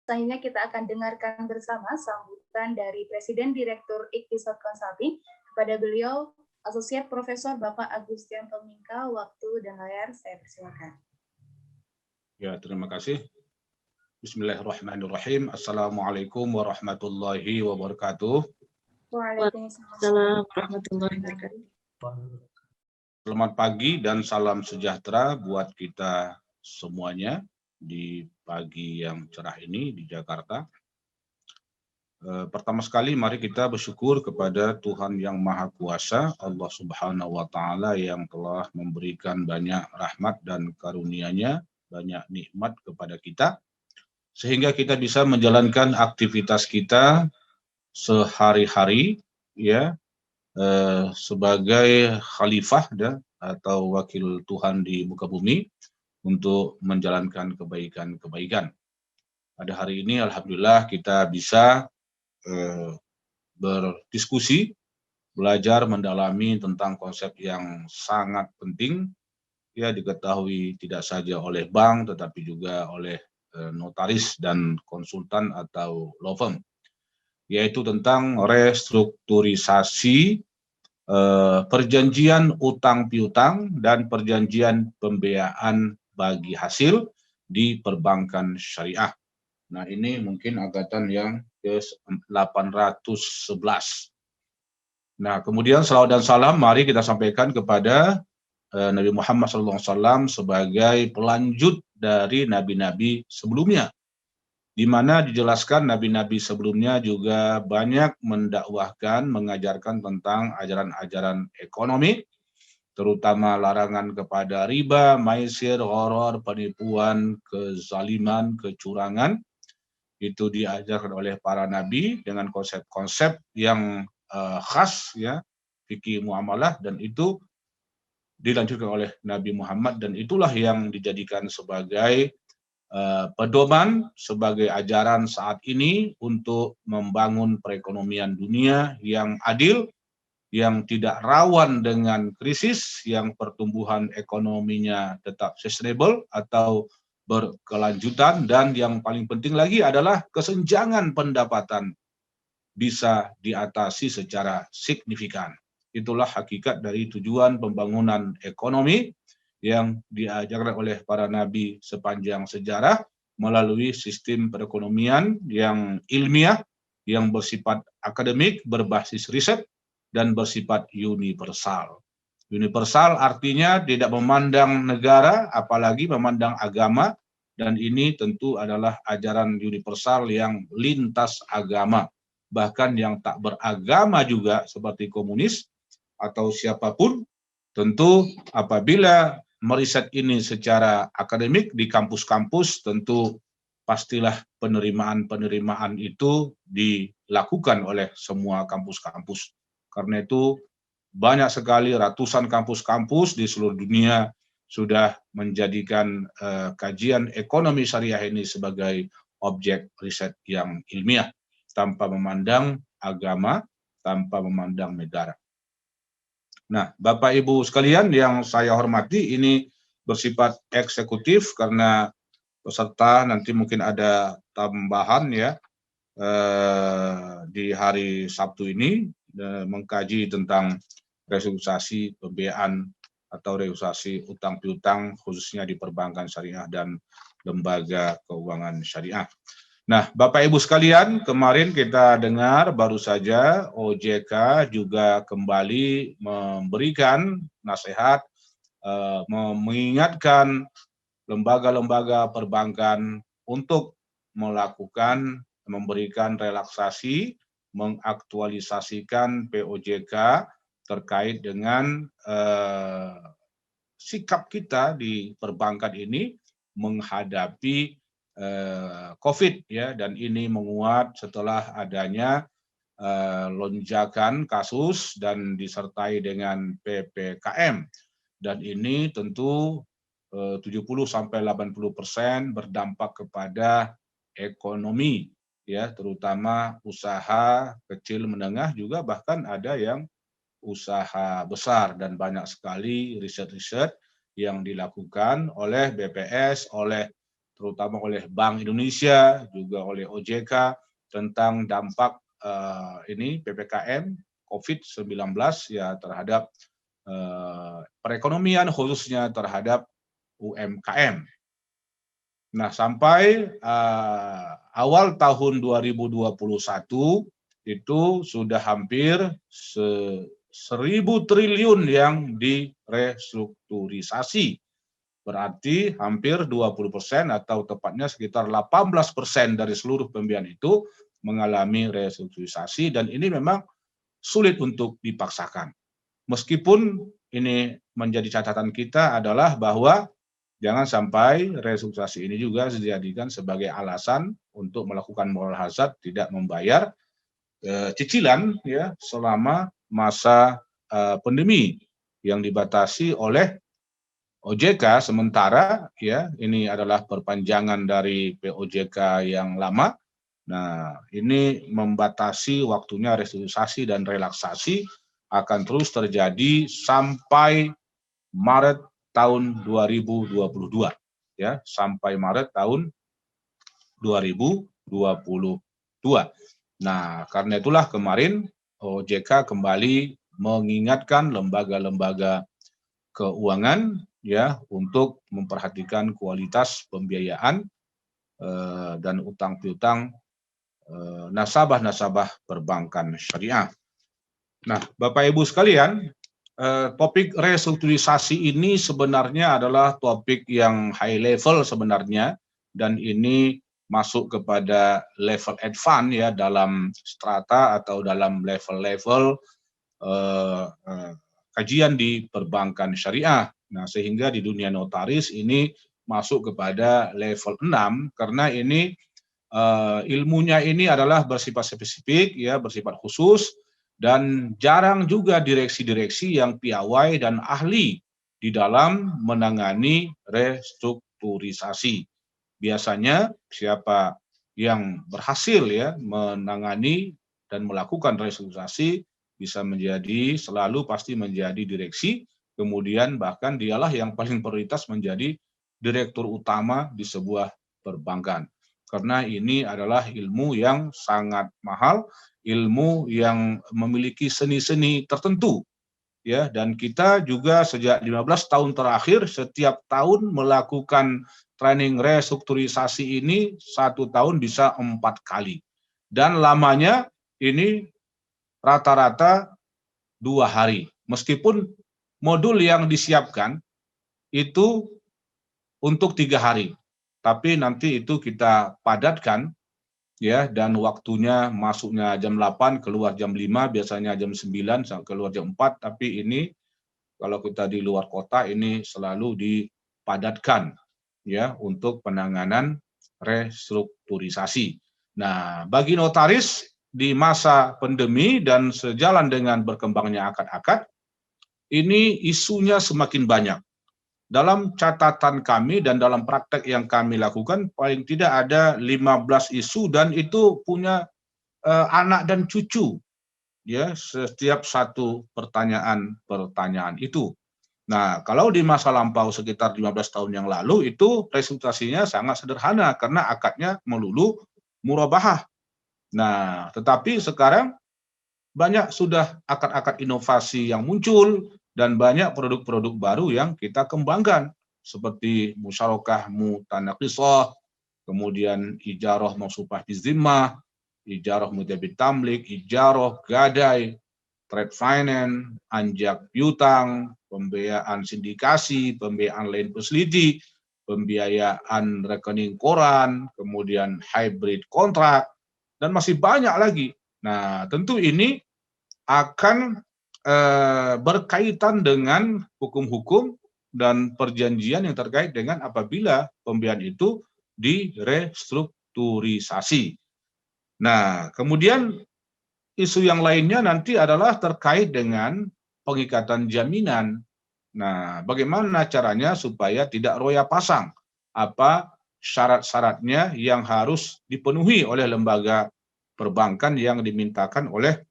Selanjutnya kita akan dengarkan bersama sambutan dari Presiden Direktur Iqtisad Consulting. Kepada beliau, Asosiat Profesor Bapak Agustian Tomingka. Waktu dan layar saya persilakan. Ya, terima kasih. Bismillahirrahmanirrahim. Assalamualaikum warahmatullahi wabarakatuh. Waalaikumsalam warahmatullahi wabarakatuh. Selamat pagi dan salam sejahtera buat kita semuanya di pagi yang cerah ini di Jakarta. Pertama sekali mari kita bersyukur kepada Tuhan yang Maha Kuasa, Allah Subhanahu wa Ta'ala, yang telah memberikan banyak rahmat dan karunia-Nya, banyak nikmat kepada kita, sehingga kita bisa menjalankan aktivitas kita sehari-hari, ya, sebagai khalifah atau wakil Tuhan di muka bumi untuk menjalankan kebaikan-kebaikan. Pada hari ini alhamdulillah kita bisa berdiskusi, belajar mendalami tentang konsep yang sangat penting, ya, diketahui tidak saja oleh bank tetapi juga oleh notaris dan konsultan atau law firm, yaitu tentang restrukturisasi perjanjian utang piutang dan perjanjian pembiayaan bagi hasil di perbankan syariah. Nah, ini mungkin angkatan yang ke-811. Nah, kemudian salawat dan salam mari kita sampaikan kepada Nabi Muhammad SAW sebagai pelanjut dari nabi-nabi sebelumnya, di mana dijelaskan nabi-nabi sebelumnya juga banyak mendakwahkan, mengajarkan tentang ajaran-ajaran ekonomi, terutama larangan kepada riba, maisir, gharar, penipuan, kezaliman, kecurangan. Itu diajarkan oleh para nabi dengan konsep-konsep yang khas, ya, fikih muamalah, dan itu dilanjutkan oleh Nabi Muhammad, dan itulah yang dijadikan sebagai pedoman, sebagai ajaran saat ini untuk membangun perekonomian dunia yang adil, yang tidak rawan dengan krisis, yang pertumbuhan ekonominya tetap sustainable atau berkelanjutan, dan yang paling penting lagi adalah kesenjangan pendapatan bisa diatasi secara signifikan. Itulah hakikat dari tujuan pembangunan ekonomi yang diajarkan oleh para nabi sepanjang sejarah melalui sistem perekonomian yang ilmiah, yang bersifat akademik, berbasis riset, dan bersifat universal. Universal artinya tidak memandang negara, apalagi memandang agama, dan ini tentu adalah ajaran universal yang lintas agama. Bahkan yang tak beragama juga seperti komunis atau siapapun, tentu apabila meriset ini secara akademik di kampus-kampus, tentu pastilah penerimaan-penerimaan itu dilakukan oleh semua kampus-kampus. Karena itu banyak sekali ratusan kampus-kampus di seluruh dunia sudah menjadikan kajian ekonomi syariah ini sebagai objek riset yang ilmiah, tanpa memandang agama, tanpa memandang negara. Nah, Bapak Ibu sekalian yang saya hormati, ini bersifat eksekutif karena peserta nanti mungkin ada tambahan, ya, di hari Sabtu ini mengkaji tentang restrukturisasi pembiayaan atau restrukturisasi utang piutang khususnya di perbankan syariah dan lembaga keuangan syariah. Nah, Bapak Ibu sekalian, kemarin kita dengar baru saja OJK juga kembali memberikan nasihat, mengingatkan lembaga-lembaga perbankan untuk memberikan relaksasi, mengaktualisasikan POJK terkait dengan sikap kita di perbankan ini menghadapi COVID, ya, dan ini menguat setelah adanya lonjakan kasus dan disertai dengan PPKM, dan ini tentu 70-80% berdampak kepada ekonomi, ya, terutama usaha kecil menengah, juga bahkan ada yang usaha besar, dan banyak sekali riset-riset yang dilakukan oleh BPS, oleh terutama oleh Bank Indonesia, juga oleh OJK tentang dampak ini PPKM COVID-19 ya terhadap perekonomian khususnya terhadap UMKM. Nah, sampai awal tahun 2021 itu sudah hampir 1.000 triliun yang direstrukturisasi. Berarti hampir 20% atau tepatnya sekitar 18% dari seluruh pembiayaan itu mengalami restrukturisasi, dan ini memang sulit untuk dipaksakan. Meskipun ini menjadi catatan kita adalah bahwa jangan sampai restrukturisasi ini juga dijadikan sebagai alasan untuk melakukan moral hazard, tidak membayar cicilan ya selama masa pandemi yang dibatasi oleh OJK sementara ya, ini adalah perpanjangan dari POJK yang lama. Nah, ini membatasi waktunya restrukturisasi dan relaksasi akan terus terjadi sampai Maret tahun 2022 ya, sampai Maret tahun 2022. Nah, karena itulah kemarin OJK kembali mengingatkan lembaga-lembaga keuangan ya untuk memperhatikan kualitas pembiayaan dan utang piutang nasabah-nasabah perbankan syariah. Nah, Bapak Ibu sekalian, topik restrukturisasi ini sebenarnya adalah topik yang high level sebenarnya, dan ini masuk kepada level advance ya dalam strata atau dalam level-level kajian di perbankan syariah. Nah, sehingga di dunia notaris ini masuk kepada level 6 karena ini ilmunya ini adalah bersifat spesifik ya, bersifat khusus, dan jarang juga direksi-direksi yang piawai dan ahli di dalam menangani restrukturisasi. Biasanya siapa yang berhasil ya menangani dan melakukan restrukturisasi bisa menjadi selalu pasti menjadi direksi, kemudian bahkan dialah yang paling prioritas menjadi direktur utama di sebuah perbankan. Karena ini adalah ilmu yang sangat mahal, ilmu yang memiliki seni-seni tertentu ya, dan kita juga sejak 15 tahun terakhir setiap tahun melakukan training restrukturisasi ini 1 tahun bisa 4 kali, dan lamanya ini rata-rata 2 hari. Meskipun modul yang disiapkan itu untuk 3 hari, tapi nanti itu kita padatkan ya, dan waktunya masuknya jam 8, keluar jam 5, biasanya jam 9 keluar jam 4, tapi ini kalau kita di luar kota ini selalu dipadatkan ya untuk penanganan restrukturisasi. Nah, bagi notaris di masa pandemi dan sejalan dengan berkembangnya akad-akad, ini isunya semakin banyak. Dalam catatan kami dan dalam praktek yang kami lakukan, paling tidak ada 15 isu, dan itu punya anak dan cucu ya setiap satu pertanyaan itu. Nah, kalau di masa lampau sekitar 15 tahun yang lalu itu restrukturisasinya sangat sederhana karena akadnya melulu murabahah. Nah, tetapi sekarang banyak sudah akad-akad inovasi yang muncul dan banyak produk-produk baru yang kita kembangkan seperti musyarakah mutanaqisah, kemudian ijarah mausufah bizimmah, ijarah mutabit tamlik, ijarah gadai, trade finance, anjak piutang, pembiayaan sindikasi, pembiayaan lain facility, pembiayaan rekening koran, kemudian hybrid kontrak, dan masih banyak lagi. Nah, tentu ini akan berkaitan dengan hukum-hukum dan perjanjian yang terkait dengan apabila pembiayaan itu direstrukturisasi. Nah, kemudian isu yang lainnya nanti adalah terkait dengan pengikatan jaminan. Nah, bagaimana caranya supaya tidak roya pasang? Apa syarat-syaratnya yang harus dipenuhi oleh lembaga perbankan yang dimintakan oleh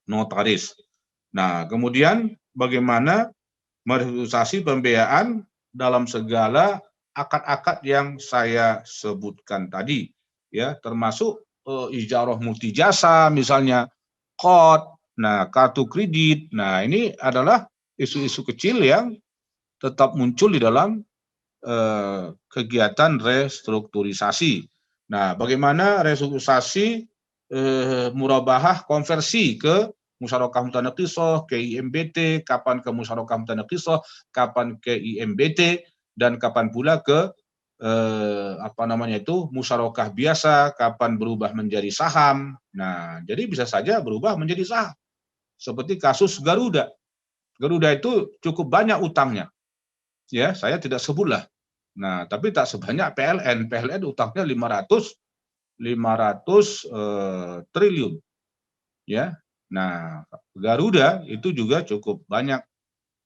notaris? Nah, kemudian bagaimana merestrukturisasi pembiayaan dalam segala akad-akad yang saya sebutkan tadi, ya, termasuk ijarah multijasa misalnya, qad, nah kartu kredit. Nah, ini adalah isu-isu kecil yang tetap muncul di dalam kegiatan restrukturisasi. Nah, bagaimana restrukturisasi murabahah konversi ke musyarakah mutanaqishah, ke IMBT, kapan ke musyarakah mutanaqishah, kapan ke IMBT, dan kapan pula ke musyarakah biasa, kapan berubah menjadi saham. Nah, jadi bisa saja berubah menjadi saham. Seperti kasus Garuda. Garuda itu cukup banyak utangnya. Ya, saya tidak sebutlah. Nah, tapi tak sebanyak PLN. PLN utangnya 500 triliun. Ya. Nah, Garuda itu juga cukup banyak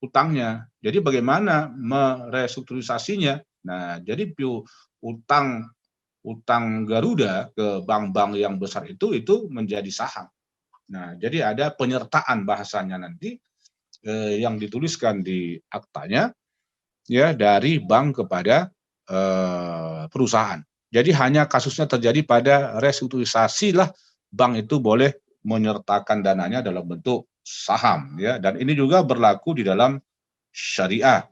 utangnya. Jadi bagaimana merestrukturisasinya? Nah, jadi utang Garuda ke bank-bank yang besar itu menjadi saham. Nah, jadi ada penyertaan bahasanya nanti yang dituliskan di aktanya, ya, dari bank kepada perusahaan. Jadi hanya kasusnya terjadi pada restrukturisasi lah bank itu boleh menyertakan dananya dalam bentuk saham, ya, dan ini juga berlaku di dalam syariah.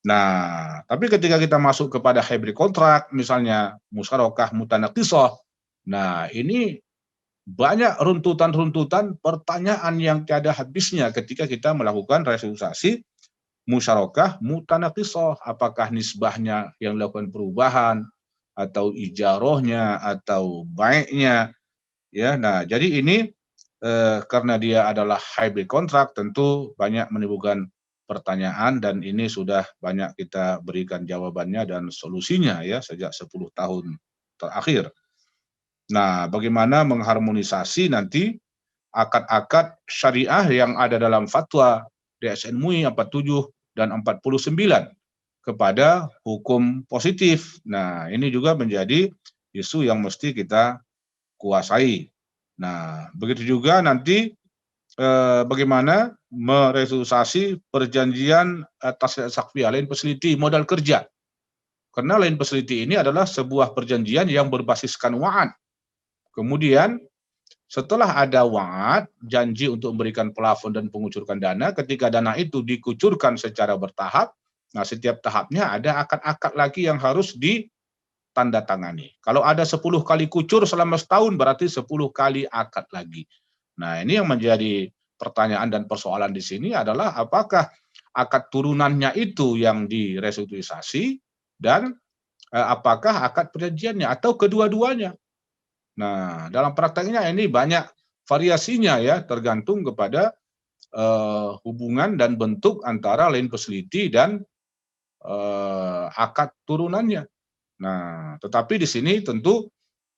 Nah, tapi ketika kita masuk kepada hybrid kontrak, misalnya musyarakah mutanaqishah, nah ini banyak runtutan-runtutan pertanyaan yang tiada habisnya ketika kita melakukan restrukturisasi musyarakah mutanaqishah. Apakah nisbahnya yang dilakukan perubahan, atau ijarohnya, atau baiknya, ya. Nah, jadi ini karena dia adalah hybrid kontrak, tentu banyak menimbulkan pertanyaan, dan ini sudah banyak kita berikan jawabannya dan solusinya, ya, sejak 10 tahun terakhir. Nah, bagaimana mengharmonisasi nanti akad-akad syariah yang ada dalam fatwa DSN MUI 47 dan 49 kepada hukum positif. Nah, ini juga menjadi isu yang mesti kita kuasai. Nah, begitu juga nanti bagaimana merestrukturisasi perjanjian tasdiq sakfiyah, lain facility, modal kerja. Karena lain facility ini adalah sebuah perjanjian yang berbasiskan wa'ad. Kemudian setelah ada wa'ad, janji untuk memberikan plafon dan pengucurkan dana, ketika dana itu dikucurkan secara bertahap, nah setiap tahapnya ada akad-akad lagi yang harus ditandatangani. Kalau ada 10 kali kucur selama setahun, berarti 10 kali akad lagi. Nah, ini yang menjadi pertanyaan dan persoalan di sini adalah apakah akad turunannya itu yang direstrukturisasi, dan apakah akad perjanjiannya, atau kedua-duanya. Nah, dalam prakteknya ini banyak variasinya, ya, tergantung kepada hubungan dan bentuk antara lain facility dan akad turunannya. Nah, tetapi di sini tentu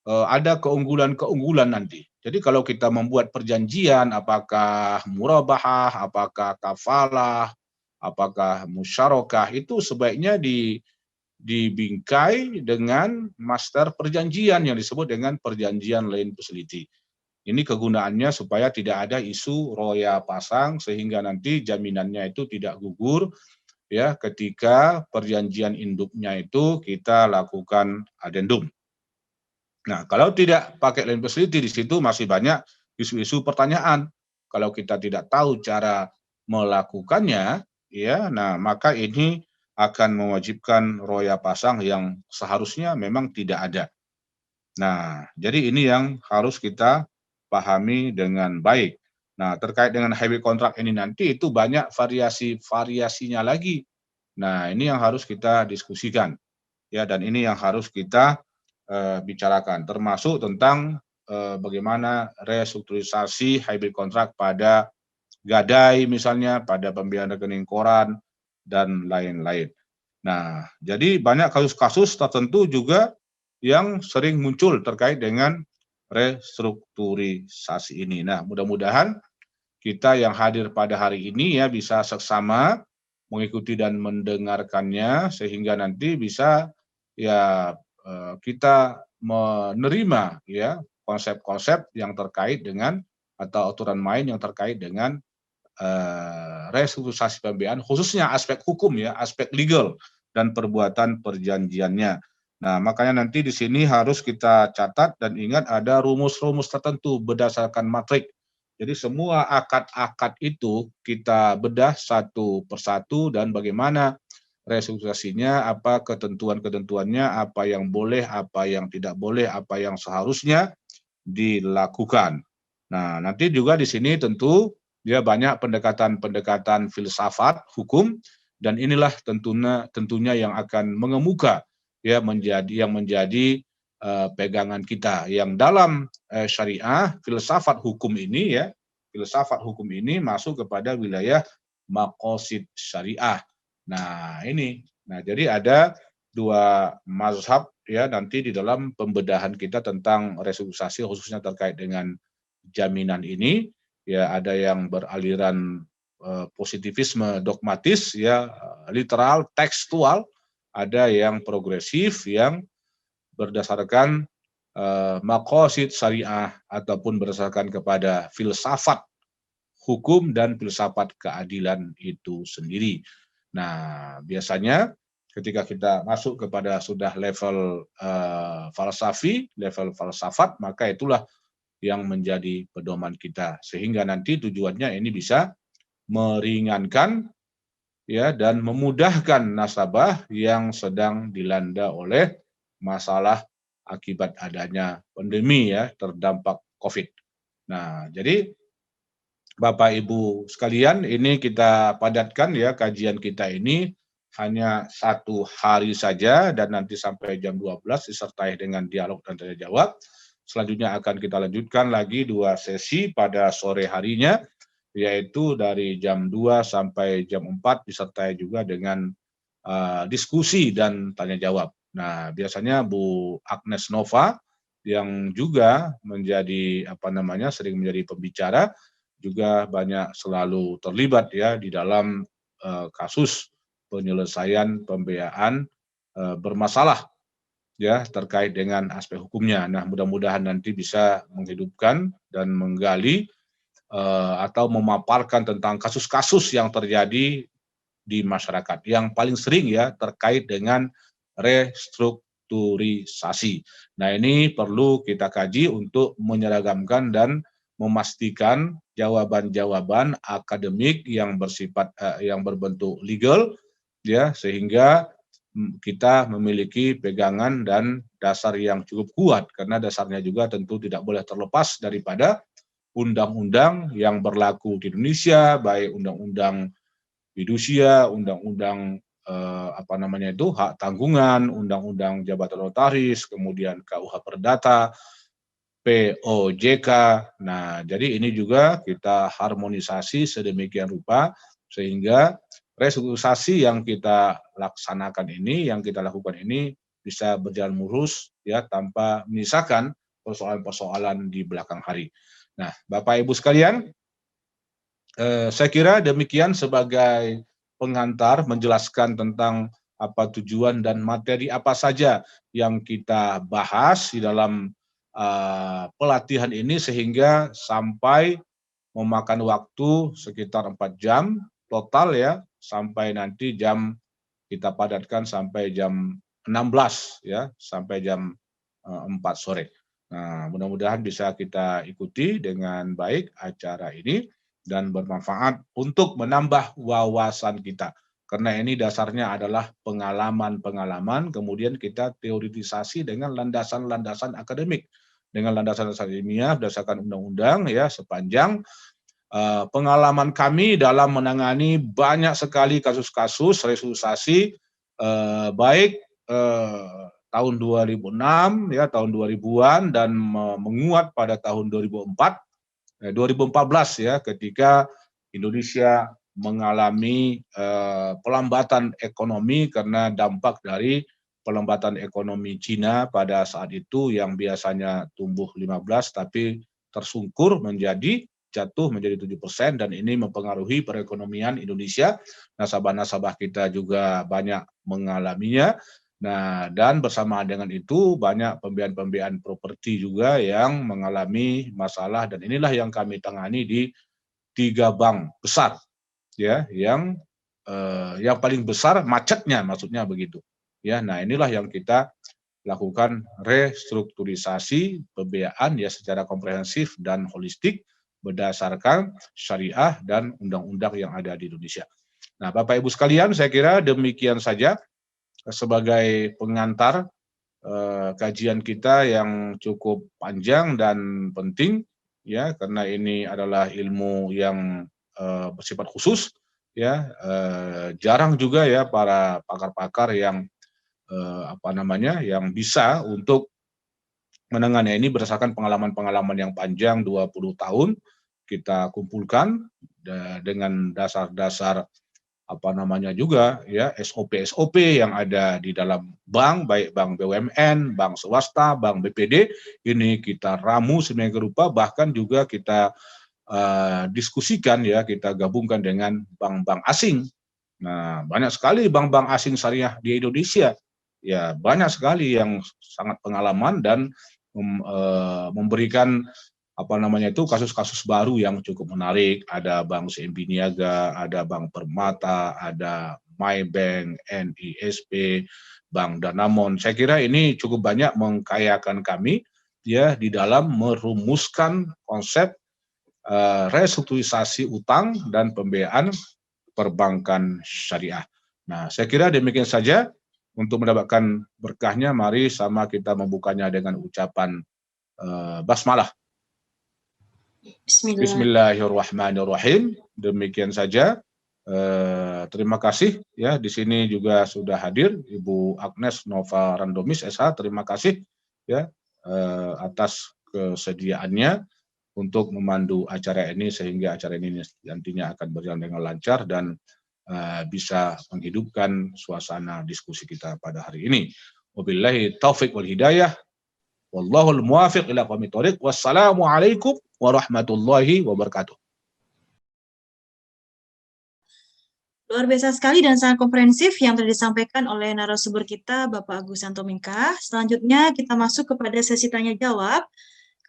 ada keunggulan-keunggulan nanti. Jadi kalau kita membuat perjanjian, apakah murabahah, apakah kafalah, apakah musyarakah, itu sebaiknya dibingkai dengan master perjanjian yang disebut dengan perjanjian lain facility. Ini kegunaannya supaya tidak ada isu roya pasang, sehingga nanti jaminannya itu tidak gugur, ya, ketika perjanjian induknya itu kita lakukan adendum. Nah, kalau tidak pakai lain facility, di situ masih banyak isu-isu pertanyaan. Kalau kita tidak tahu cara melakukannya, ya, nah maka ini akan mewajibkan roya pasang yang seharusnya memang tidak ada. Nah, jadi ini yang harus kita pahami dengan baik. Nah, terkait dengan hybrid kontrak ini nanti itu banyak variasi-variasinya lagi. Nah, ini yang harus kita diskusikan, ya, dan ini yang harus kita bicarakan, termasuk tentang bagaimana restrukturisasi hybrid kontrak pada gadai misalnya, pada pembiayaan rekening koran, dan lain-lain. Nah, jadi banyak kasus-kasus tertentu juga yang sering muncul terkait dengan restrukturisasi ini. Nah, mudah-mudahan kita yang hadir pada hari ini, ya, bisa seksama mengikuti dan mendengarkannya, sehingga nanti bisa, ya, kita menerima, ya, konsep-konsep yang terkait dengan, atau aturan main yang terkait dengan restrukturisasi pembiayaan, khususnya aspek hukum, ya, aspek legal. dan perbuatan perjanjiannya. Nah, makanya nanti di sini harus kita catat dan ingat ada rumus-rumus tertentu berdasarkan matrik. Jadi semua akad-akad itu kita bedah satu persatu dan bagaimana restrukturisasinya, apa ketentuan-ketentuannya, apa yang boleh, apa yang tidak boleh, apa yang seharusnya dilakukan. Nah, nanti juga di sini tentu dia banyak pendekatan-pendekatan filsafat hukum dan inilah tentunya yang akan mengemuka ya menjadi pegangan kita yang dalam syariah filsafat hukum ini masuk kepada wilayah maqasid syariah. Nah, ini. Nah, jadi ada dua mazhab ya nanti di dalam pembedahan kita tentang restrukturisasi khususnya terkait dengan jaminan ini ya ada yang beraliran positivisme dogmatis ya literal tekstual, ada yang progresif yang berdasarkan maqasid syariah ataupun berdasarkan kepada filsafat hukum dan filsafat keadilan itu sendiri. Nah, biasanya ketika kita masuk kepada sudah level falsafi, level falsafat, maka itulah yang menjadi pedoman kita. Sehingga nanti tujuannya ini bisa meringankan ya dan memudahkan nasabah yang sedang dilanda oleh masalah akibat adanya pandemi ya, terdampak COVID. Nah, jadi Bapak Ibu sekalian, ini kita padatkan ya kajian kita ini hanya 1 hari saja dan nanti sampai jam 12 disertai dengan dialog dan tanya jawab. Selanjutnya akan kita lanjutkan lagi 2 sesi pada sore harinya, yaitu dari jam 2 sampai jam 4 disertai juga dengan diskusi dan tanya jawab. Nah, biasanya Bu Agnes Nova yang juga menjadi sering menjadi pembicara juga banyak selalu terlibat ya di dalam kasus penyelesaian pembiayaan bermasalah ya terkait dengan aspek hukumnya. Nah, mudah-mudahan nanti bisa menghidupkan dan menggali atau memaparkan tentang kasus-kasus yang terjadi di masyarakat yang paling sering ya terkait dengan restrukturisasi. Nah, ini perlu kita kaji untuk menyeragamkan dan memastikan jawaban-jawaban akademik yang bersifat yang berbentuk legal ya sehingga kita memiliki pegangan dan dasar yang cukup kuat karena dasarnya juga tentu tidak boleh terlepas daripada undang-undang yang berlaku di Indonesia, baik undang-undang fidusia, undang-undang hak tanggungan, undang-undang jabatan notaris, kemudian KUH Perdata, POJK. Nah, jadi ini juga kita harmonisasi sedemikian rupa sehingga restrukturisasi yang kita laksanakan ini, yang kita lakukan ini bisa berjalan mulus ya tanpa menyisakan persoalan-persoalan di belakang hari. Nah, Bapak Ibu sekalian, saya kira demikian sebagai pengantar menjelaskan tentang apa tujuan dan materi apa saja yang kita bahas di dalam pelatihan ini sehingga sampai memakan waktu sekitar 4 jam total ya sampai nanti kita padatkan sampai jam 16 ya sampai jam 4 sore. Nah, mudah-mudahan bisa kita ikuti dengan baik acara ini dan bermanfaat untuk menambah wawasan kita. Karena ini dasarnya adalah pengalaman-pengalaman, kemudian kita teoritisasi dengan landasan-landasan akademik. Dengan landasan-landasan ilmiah berdasarkan undang-undang ya sepanjang pengalaman kami dalam menangani banyak sekali kasus-kasus restrukturisasi baik tahun 2006 ya tahun 2000-an dan menguat pada tahun 2014 ya ketika Indonesia mengalami pelambatan ekonomi karena dampak dari pelambatan ekonomi Cina pada saat itu yang biasanya tumbuh 15 tapi tersungkur jatuh menjadi 7% dan ini mempengaruhi perekonomian Indonesia. Nasabah-nasabah kita juga banyak mengalaminya. Nah, dan bersama dengan itu banyak pembiayaan-pembiayaan properti juga yang mengalami masalah dan inilah yang kami tangani di 3 bank besar ya yang yang paling besar macetnya, maksudnya begitu. Ya, nah inilah yang kita lakukan restrukturisasi pembiayaan ya secara komprehensif dan holistik berdasarkan syariah dan undang-undang yang ada di Indonesia. Nah, Bapak Ibu sekalian, saya kira demikian saja sebagai pengantar kajian kita yang cukup panjang dan penting ya, karena ini adalah ilmu yang bersifat khusus ya, jarang juga ya para pakar-pakar yang yang bisa untuk menangani ini berdasarkan pengalaman-pengalaman yang panjang 20 tahun kita kumpulkan dengan dasar-dasar juga ya SOP yang ada di dalam bank, baik bank BUMN, bank swasta, bank BPD, ini kita ramu sedemikian rupa, bahkan juga kita diskusikan ya, kita gabungkan dengan bank-bank asing. Nah, banyak sekali bank-bank asing syariah di Indonesia. Ya, banyak sekali yang sangat pengalaman dan memberikan kasus-kasus baru yang cukup menarik. Ada Bank CMB Niaga, ada Bank Permata, ada Maybank, NISP, Bank Danamon. Saya kira ini cukup banyak mengkayakan kami ya di dalam merumuskan konsep restrukturisasi utang dan pembiayaan perbankan syariah. Nah, saya kira demikian saja. Untuk mendapatkan berkahnya, mari sama kita membukanya dengan ucapan basmalah. Bismillahirrahmanirrahim. Demikian saja. Terima kasih ya, di sini juga sudah hadir Ibu Agnes Nova Randomis SH. Terima kasih ya atas kesediaannya untuk memandu acara ini sehingga acara ini nantinya akan berjalan dengan lancar dan bisa menghidupkan suasana diskusi kita pada hari ini. Wabillahi taufik wal hidayah. Wallahul muwafiq ila aqwamit thoriq. Wassalamualaikum warahmatullahi wabarakatuh. Luar biasa sekali dan sangat komprehensif yang telah disampaikan oleh narasumber kita, Bapak Agustianto Mingka. Selanjutnya kita masuk kepada sesi tanya jawab.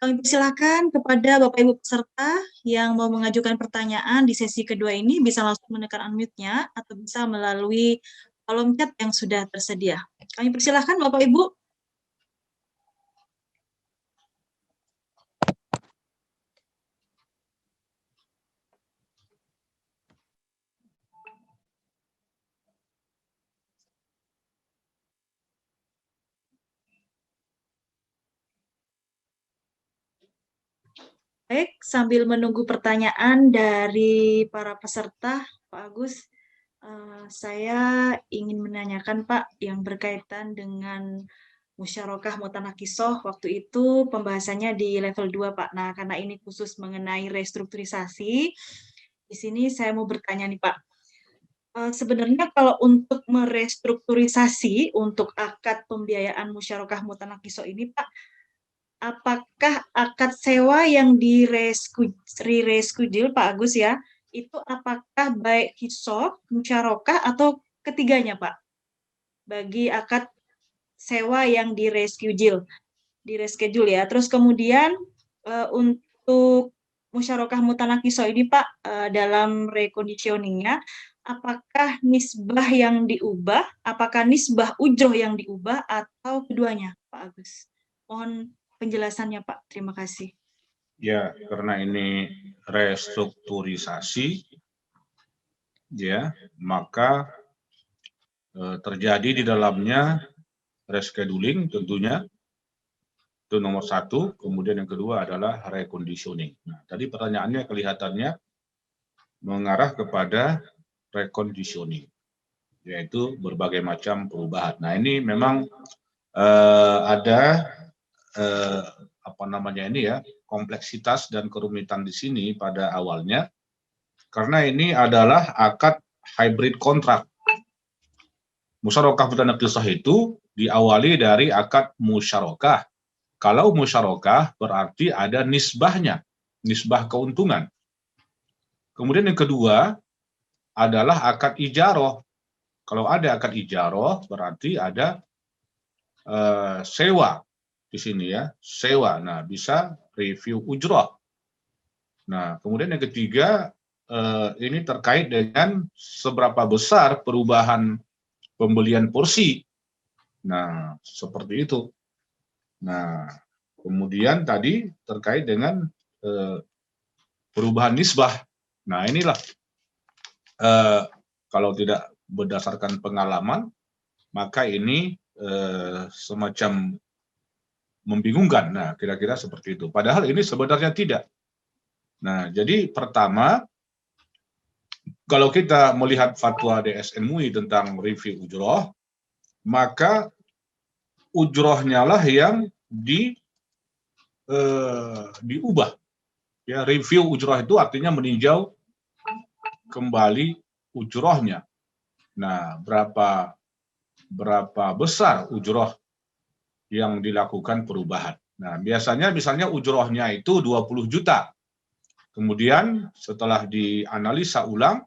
Kami persilakan kepada Bapak Ibu peserta yang mau mengajukan pertanyaan di sesi kedua ini bisa langsung menekan unmute-nya atau bisa melalui kolom chat yang sudah tersedia. Kami persilakan Bapak Ibu. Baik, sambil menunggu pertanyaan dari para peserta, Pak Agus, saya ingin menanyakan Pak yang berkaitan dengan musyarakah mutanakisoh. Waktu itu pembahasannya di level 2 Pak. Nah, karena ini khusus mengenai restrukturisasi, di sini saya mau bertanya nih Pak. Sebenarnya kalau untuk merestrukturisasi untuk akad pembiayaan musyarakah mutanakisoh ini Pak, apakah akad sewa yang di-reschedule Pak Agus ya, itu apakah baik hisab, musyarakah atau ketiganya Pak? Bagi akad sewa yang di-reschedule ya. Terus kemudian untuk musyarakah mutanakisoh ini Pak, dalam reconditioningnya, apakah nisbah yang diubah, apakah nisbah ujroh yang diubah atau keduanya Pak Agus? Mohon penjelasannya Pak. Terima kasih. Ya, karena ini restrukturisasi, ya, maka terjadi di dalamnya rescheduling tentunya, itu nomor satu. Kemudian yang kedua adalah reconditioning. Nah, tadi pertanyaannya kelihatannya mengarah kepada reconditioning, yaitu berbagai macam perubahan. Nah, ini memang ada kompleksitas dan kerumitan di sini pada awalnya, karena ini adalah akad hybrid kontrak. Musyarakah mutanakisoh itu diawali dari akad musyarakah. Kalau musyarakah berarti ada nisbahnya, nisbah keuntungan. Kemudian yang kedua adalah akad ijaroh. Kalau ada akad ijaroh berarti ada sewa di sini ya, sewa. Nah, bisa review ujroh. Nah, kemudian yang ketiga ini terkait dengan seberapa besar perubahan pembelian porsi. Nah, seperti itu. Nah, kemudian tadi terkait dengan perubahan nisbah. Nah, inilah kalau tidak berdasarkan pengalaman, maka ini semacam membingungkan. Nah, kira-kira seperti itu. Padahal ini sebenarnya tidak. Nah, jadi pertama, kalau kita melihat fatwa DSN MUI tentang review ujroh, maka ujrohnya lah yang diubah. Ya, review ujroh itu artinya meninjau kembali ujrohnya. Nah, berapa besar ujroh yang dilakukan perubahan. Nah, biasanya misalnya ujrohnya itu 20 juta. Kemudian setelah dianalisa ulang,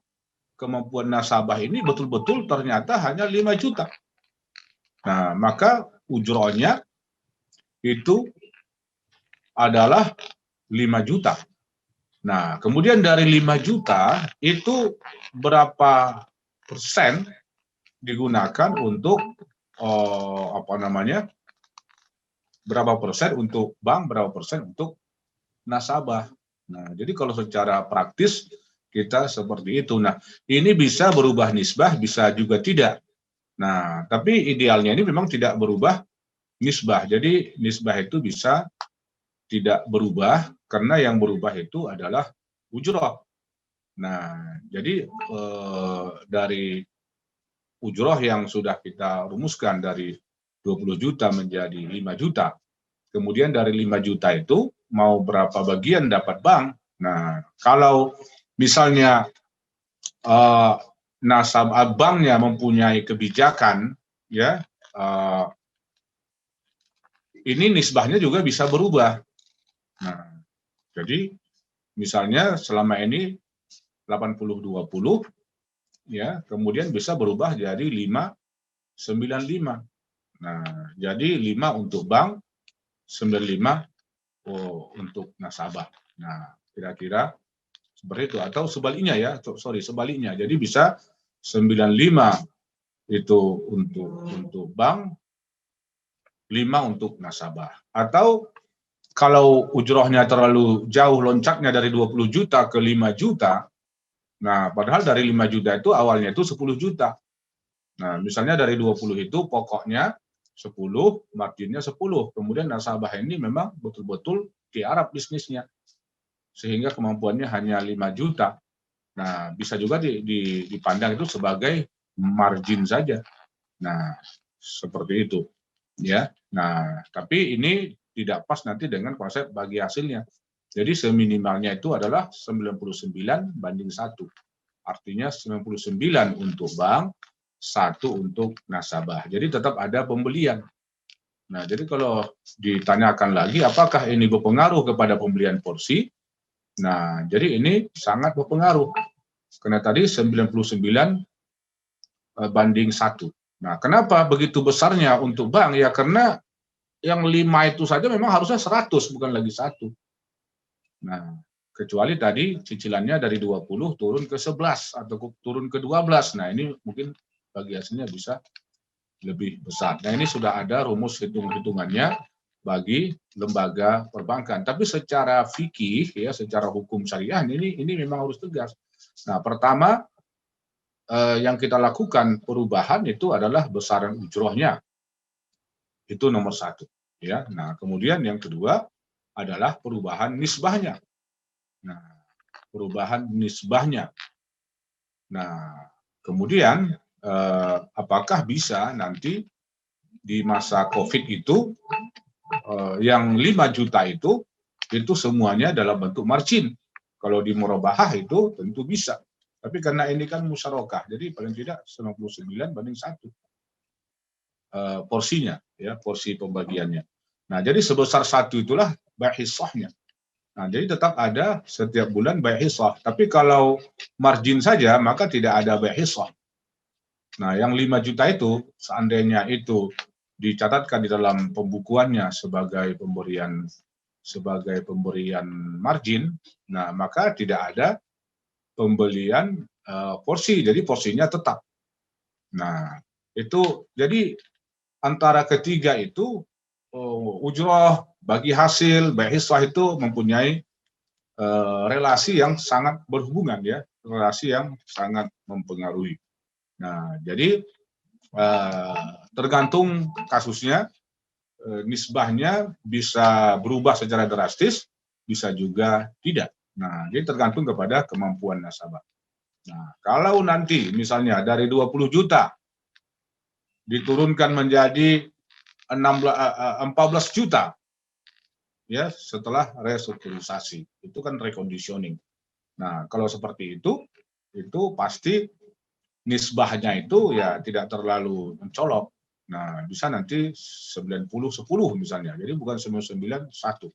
kemampuan nasabah ini betul-betul ternyata hanya 5 juta. Nah, maka ujrohnya itu adalah 5 juta. Nah, kemudian dari 5 juta itu berapa persen digunakan untuk berapa persen untuk bank, berapa persen untuk nasabah. Nah, jadi kalau secara praktis kita seperti itu. Nah, ini bisa berubah nisbah, bisa juga tidak. Nah, tapi idealnya ini memang tidak berubah nisbah. Jadi nisbah itu bisa tidak berubah karena yang berubah itu adalah ujroh. Nah, jadi dari ujroh yang sudah kita rumuskan dari 20 juta menjadi 5 juta. Kemudian dari 5 juta itu mau berapa bagian dapat bank. Nah, kalau misalnya nasabah banknya mempunyai kebijakan, ya ini nisbahnya juga bisa berubah. Nah, jadi misalnya selama ini 80-20, ya, kemudian bisa berubah jadi 5-95. Nah, jadi 5 untuk bank, 95 untuk nasabah. Nah, kira-kira seperti itu. Atau sebaliknya ya, sebaliknya. Jadi bisa 95 itu untuk bank, 5 untuk nasabah. Atau kalau ujrohnya terlalu jauh loncatnya dari 20 juta ke 5 juta, nah padahal dari 5 juta itu awalnya itu 10 juta. Nah, misalnya dari 20 itu pokoknya 10, marginnya 10. Kemudian nasabah ini memang betul-betul tiarap bisnisnya. Sehingga kemampuannya hanya 5 juta. Nah, bisa juga dipandang itu sebagai margin saja. Nah, seperti itu. Ya. Nah, tapi ini tidak pas nanti dengan konsep bagi hasilnya. Jadi seminimalnya itu adalah 99 banding 1. Artinya 99 untuk bank, 1 untuk nasabah. Jadi tetap ada pembelian. Nah, jadi kalau ditanyakan lagi apakah ini berpengaruh kepada pembelian porsi? Nah, jadi ini sangat berpengaruh. Karena tadi 99 banding 1. Nah, kenapa begitu besarnya untuk bank? Ya karena yang 5 itu saja memang harusnya 100, bukan lagi 1. Nah, kecuali tadi cicilannya dari 20 turun ke 11 atau turun ke 12. Nah, ini mungkin bagi hasilnya bisa lebih besar. Nah, ini sudah ada rumus hitung-hitungannya bagi lembaga perbankan. Tapi secara fikih, ya, secara hukum syariah ini memang harus tegas. Nah, pertama yang kita lakukan perubahan itu adalah besaran ujrohnya. Itu nomor 1. Ya. Nah, kemudian yang kedua adalah perubahan nisbahnya. Nah, perubahan nisbahnya. Nah, kemudian apakah bisa nanti di masa COVID itu yang 5 juta itu semuanya dalam bentuk margin. Kalau di murabahah itu tentu bisa. Tapi karena ini kan musyarakah, jadi paling tidak 99 banding 1 porsinya, ya, porsi pembagiannya. Nah, jadi sebesar 1 itulah bai' hissahnya. Nah, jadi tetap ada setiap bulan bai' hissah. Tapi kalau margin saja, maka tidak ada bai' hissah. Nah, yang 5 juta itu, seandainya itu dicatatkan di dalam pembukuannya sebagai pemberian margin, nah maka tidak ada pembelian porsi, jadi porsinya tetap. Nah, itu jadi antara ketiga itu ujroh, bagi hasil, bagi hiswah itu mempunyai relasi yang sangat berhubungan ya, relasi yang sangat mempengaruhi. Nah, jadi tergantung kasusnya, nisbahnya bisa berubah secara drastis, bisa juga tidak. Nah, jadi tergantung kepada kemampuan nasabah. Nah, kalau nanti misalnya dari 20 juta diturunkan menjadi 14 juta, ya setelah restrukturisasi, itu kan reconditioning. Nah, kalau seperti itu pasti nisbahnya itu ya tidak terlalu mencolok. Nah, bisa nanti 90-10 misalnya. Jadi bukan 99-1.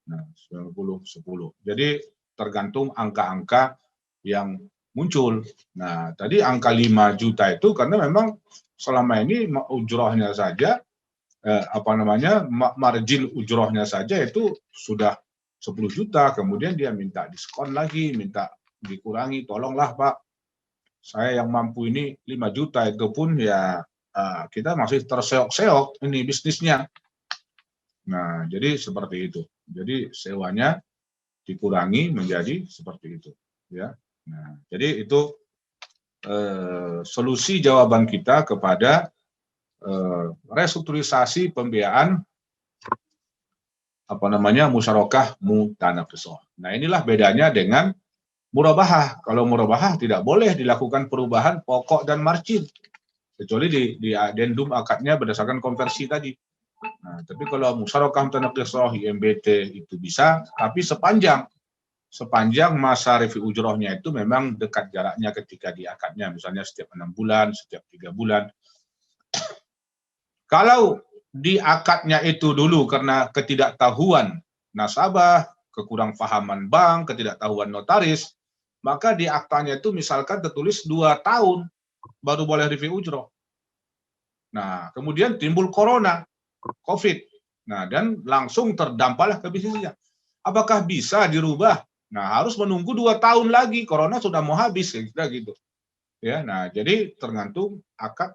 Nah, 90-10. Jadi tergantung angka-angka yang muncul. Nah, tadi angka 5 juta itu karena memang selama ini ujrohnya saja, margin ujrohnya saja itu sudah 10 juta, kemudian dia minta diskon lagi, minta dikurangi, tolonglah Pak, saya yang mampu ini 5 juta, itu pun ya kita masih terseok-seok ini bisnisnya. Nah, jadi seperti itu. Jadi sewanya dikurangi menjadi seperti itu, ya. Nah, jadi itu solusi jawaban kita kepada restrukturisasi pembiayaan musyarakah mutanaqisah. Nah, inilah bedanya dengan murabahah. Kalau murabahah tidak boleh dilakukan perubahan pokok dan margin, kecuali di adendum akadnya berdasarkan konversi tadi. Nah, tapi kalau musyarakah mutanaqisah IMBT itu bisa, tapi sepanjang masa review ujrohnya itu memang dekat jaraknya ketika di akadnya, misalnya setiap 6 bulan, setiap 3 bulan. Kalau di akadnya itu dulu karena ketidaktahuan nasabah, kekurang pahaman bank, ketidaktahuan notaris, maka di aktanya itu misalkan tertulis 2 tahun baru boleh review ujroh. Nah, kemudian timbul corona, COVID. Nah, dan langsung terdampaklah ke bisnisnya. Apakah bisa dirubah? Nah, harus menunggu 2 tahun lagi, corona sudah mau habis, gitu. Ya, nah, jadi tergantung akad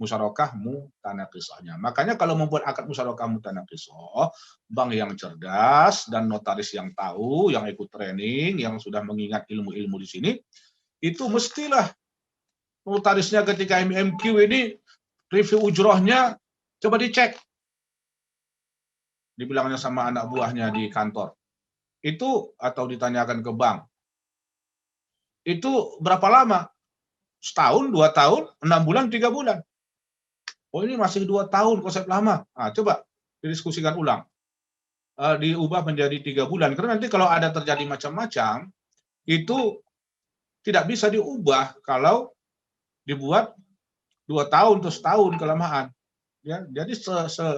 musyarakah mutanaqisahnya. Makanya kalau membuat akad musyarakah mutanaqisah, bank yang cerdas dan notaris yang tahu, yang ikut training, yang sudah mengingat ilmu-ilmu di sini, itu mestilah notarisnya ketika MMQ ini review ujrohnya coba dicek. Dibilangnya sama anak buahnya di kantor. Itu atau ditanyakan ke bank. Itu berapa lama? Setahun, 2 tahun, 6 bulan, 3 bulan. Oh, ini masih 2 tahun, konsep lama. Nah, coba didiskusikan ulang. Diubah menjadi 3 bulan. Karena nanti kalau ada terjadi macam-macam, itu tidak bisa diubah kalau dibuat 2 tahun atau setahun kelamaan. Ya, jadi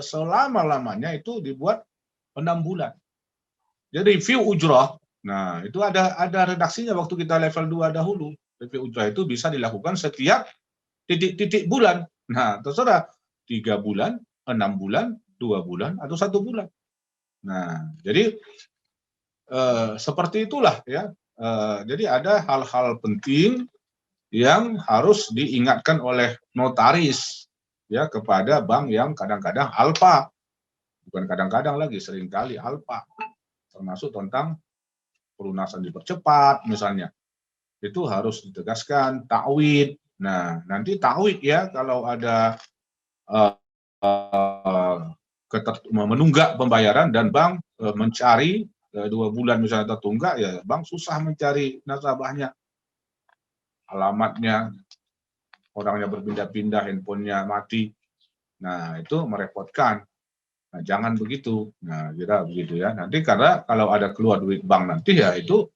selama-lamanya itu dibuat 6 bulan. Jadi review ujroh, nah itu ada redaksinya waktu kita level 2 dahulu. Review ujroh itu bisa dilakukan setiap titik-titik bulan. Nah, terserah 3 bulan, 6 bulan, 2 bulan, atau 1 bulan. Nah, jadi seperti itulah ya. Jadi ada hal-hal penting yang harus diingatkan oleh notaris ya kepada bank yang kadang-kadang alpa. Bukan kadang-kadang lagi, seringkali alpa. Termasuk tentang pelunasan dipercepat misalnya. Itu harus ditegaskan, ta'wid. Nah, nanti ta'wid ya kalau ada menunggak pembayaran dan bank mencari 2 bulan misalnya tertunggak, ya bank susah mencari nasabahnya. Alamatnya, orangnya berpindah-pindah, handphonenya mati. Nah, itu merepotkan. Nah, jangan begitu. Nah, kira begitu ya. Nanti karena kalau ada keluar duit bank nanti ya itu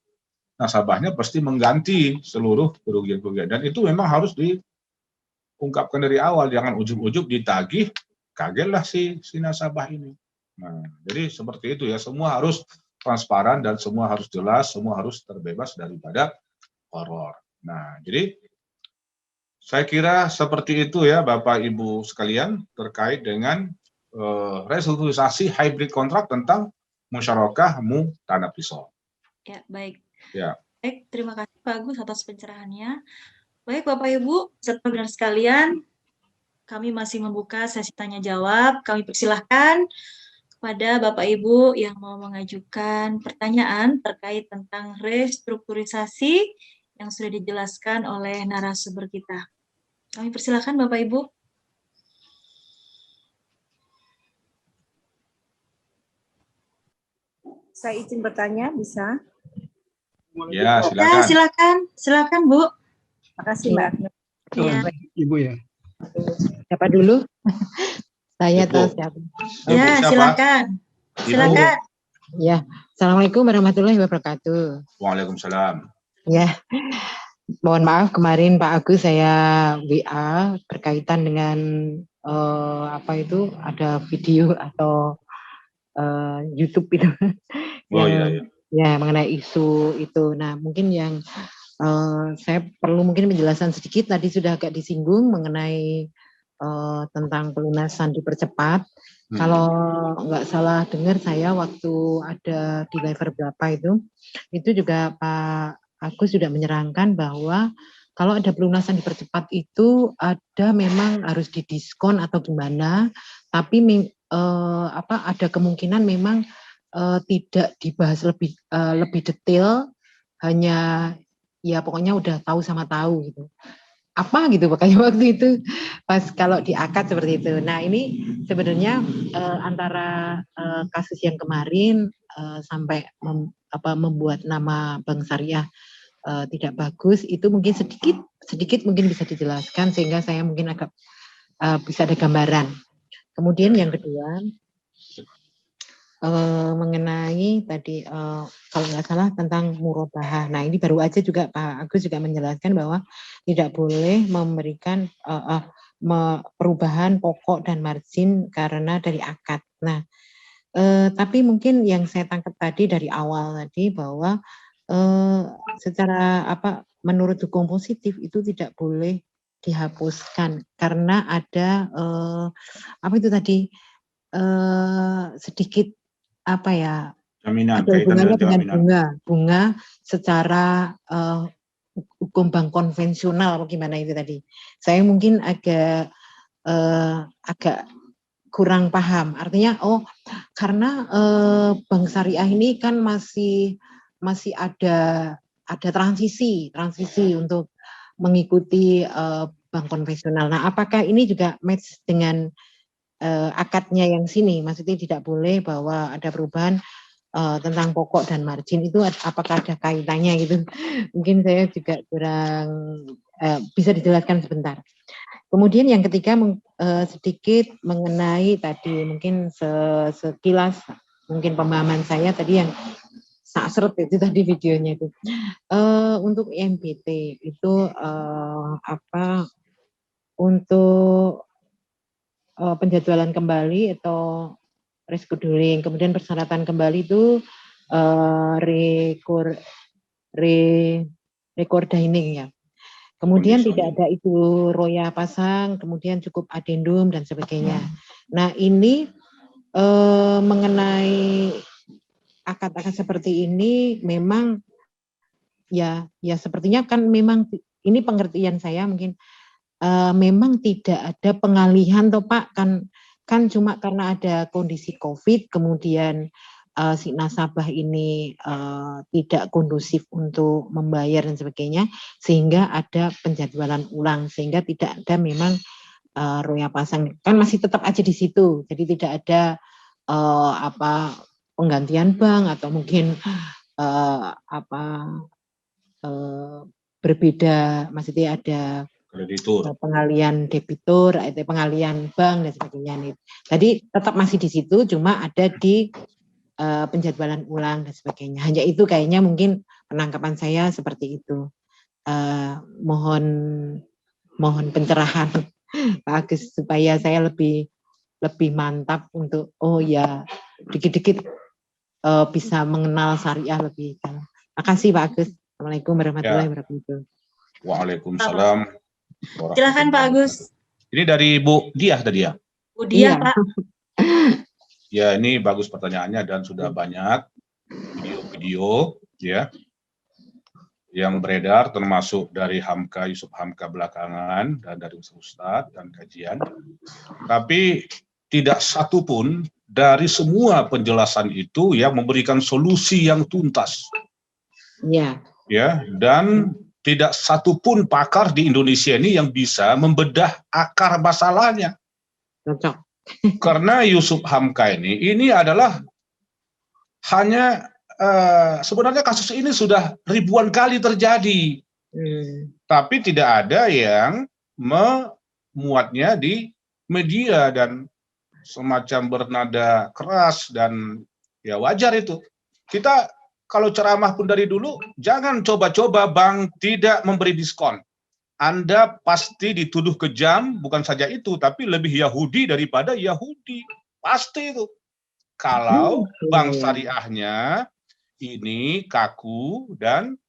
nasabahnya pasti mengganti seluruh kerugian-kerugian. Dan itu memang harus diungkapkan dari awal. Jangan ujug-ujug ditagih, kagetlah si nasabah ini. Nah, jadi seperti itu ya. Semua harus transparan dan semua harus jelas, semua harus terbebas daripada horor. Nah, jadi saya kira seperti itu ya Bapak Ibu sekalian terkait dengan restrukturisasi hybrid kontrak tentang musyarakah mutanaqisah. Ya, baik. Ya. Baik, terima kasih Pak Agus atas pencerahannya. Baik Bapak Ibu, serta pendengar sekalian, kami masih membuka sesi tanya jawab. Kami persilahkan kepada Bapak Ibu yang mau mengajukan pertanyaan terkait tentang restrukturisasi yang sudah dijelaskan oleh narasumber kita. Kami persilahkan Bapak Ibu. Saya izin bertanya, bisa? Ya, Ya, silakan. silakan Bu. Terima kasih Mbak Agnes. Ya, Ibu ya. Siapa dulu? Saya Ibu. tahu siapa. Ibu ya siapa? silakan. Ibu. Silakan. Ya, Assalamualaikum warahmatullahi wabarakatuh. Waalaikumsalam. Ya, mohon maaf kemarin Pak Agus saya WA berkaitan dengan apa itu ada video atau YouTube itu Oh yang iya. ya mengenai isu itu. Nah, mungkin yang saya perlu mungkin penjelasan sedikit, tadi sudah agak disinggung mengenai tentang pelunasan dipercepat. Kalau nggak salah dengar saya waktu ada di level berapa itu juga Pak Agus sudah menyerangkan bahwa kalau ada pelunasan dipercepat itu ada memang harus didiskon atau gimana, tapi ada kemungkinan memang tidak dibahas lebih detail, hanya ya pokoknya udah tahu sama tahu gitu. Apa gitu makanya waktu itu pas kalau di akad seperti itu. Nah ini sebenarnya antara kasus yang kemarin sampai membuat nama Bank Syariah tidak bagus itu mungkin sedikit mungkin bisa dijelaskan sehingga saya mungkin agak bisa ada gambaran. Kemudian yang kedua mengenai tadi kalau nggak salah tentang murabahah. Nah ini baru aja juga Pak Agus juga menjelaskan bahwa tidak boleh memberikan perubahan pokok dan margin karena dari akad. Nah tapi mungkin yang saya tangkap tadi dari awal tadi bahwa secara menurut hukum positif itu tidak boleh dihapuskan karena ada sedikit Jaminan, ada kaitan hubungannya dengan dengan bunga secara hukum bank konvensional atau gimana itu tadi. Saya mungkin agak kurang paham. Artinya karena bank syariah ini kan masih ada transisi untuk mengikuti bank konvensional. Nah, apakah ini juga match dengan akadnya yang sini? Maksudnya tidak boleh bahwa ada perubahan tentang pokok dan margin itu apakah ada kaitannya gitu? Mungkin saya juga kurang bisa dijelaskan sebentar. Kemudian yang ketiga sedikit mengenai tadi mungkin sekilas mungkin pemahaman saya tadi yang seret itu tadi videonya itu untuk IMBT itu untuk penjadwalan kembali atau rescheduling, kemudian persyaratan kembali itu record dining ya. Kemudian tidak ada itu roya pasang, kemudian cukup adendum dan sebagainya. Nah ini mengenai akad-akad seperti ini memang ya sepertinya kan memang ini pengertian saya mungkin memang tidak ada pengalihan toh Pak, kan cuma karena ada kondisi COVID kemudian si nasabah ini tidak kondusif untuk membayar dan sebagainya sehingga ada penjadwalan ulang sehingga tidak ada memang roya pasang, kan masih tetap aja di situ, jadi tidak ada penggantian bank atau mungkin berbeda, maksudnya ada kreditur, pengalian debitur, ada pengalian bank dan sebagainya nih. Jadi tetap masih di situ, cuma ada di penjadwalan ulang dan sebagainya. Hanya itu kayaknya mungkin penangkapan saya seperti itu. Mohon pencerahan Pak Agus supaya saya lebih mantap untuk dikit-dikit bisa mengenal syariah lebih. Terima kasih Pak Agus. Assalamualaikum warahmatullahi wabarakatuh. Waalaikumsalam. Silakan Pak Agus. Ini dari Bu Diah tadi ya? Bu Diah, Pak. Ya, ini bagus pertanyaannya dan sudah banyak video-video ya. yang beredar, termasuk dari Hamka, Yusuf Hamka belakangan, dan dari Ustadz dan kajian. Tapi tidak satu pun dari semua penjelasan itu yang memberikan solusi yang tuntas. Ya. Ya, dan tidak satu pun pakar di Indonesia ini yang bisa membedah akar masalahnya. Cocok. Karena Yusuf Hamka ini adalah hanya sebenarnya kasus ini sudah ribuan kali terjadi, tapi tidak ada yang memuatnya di media dan semacam bernada keras, dan ya wajar itu. Kita kalau ceramah pun dari dulu, jangan coba-coba Bang tidak memberi diskon. Anda pasti dituduh kejam, bukan saja itu, tapi lebih Yahudi daripada Yahudi. Pasti itu. Kalau bank syariahnya ini kaku dan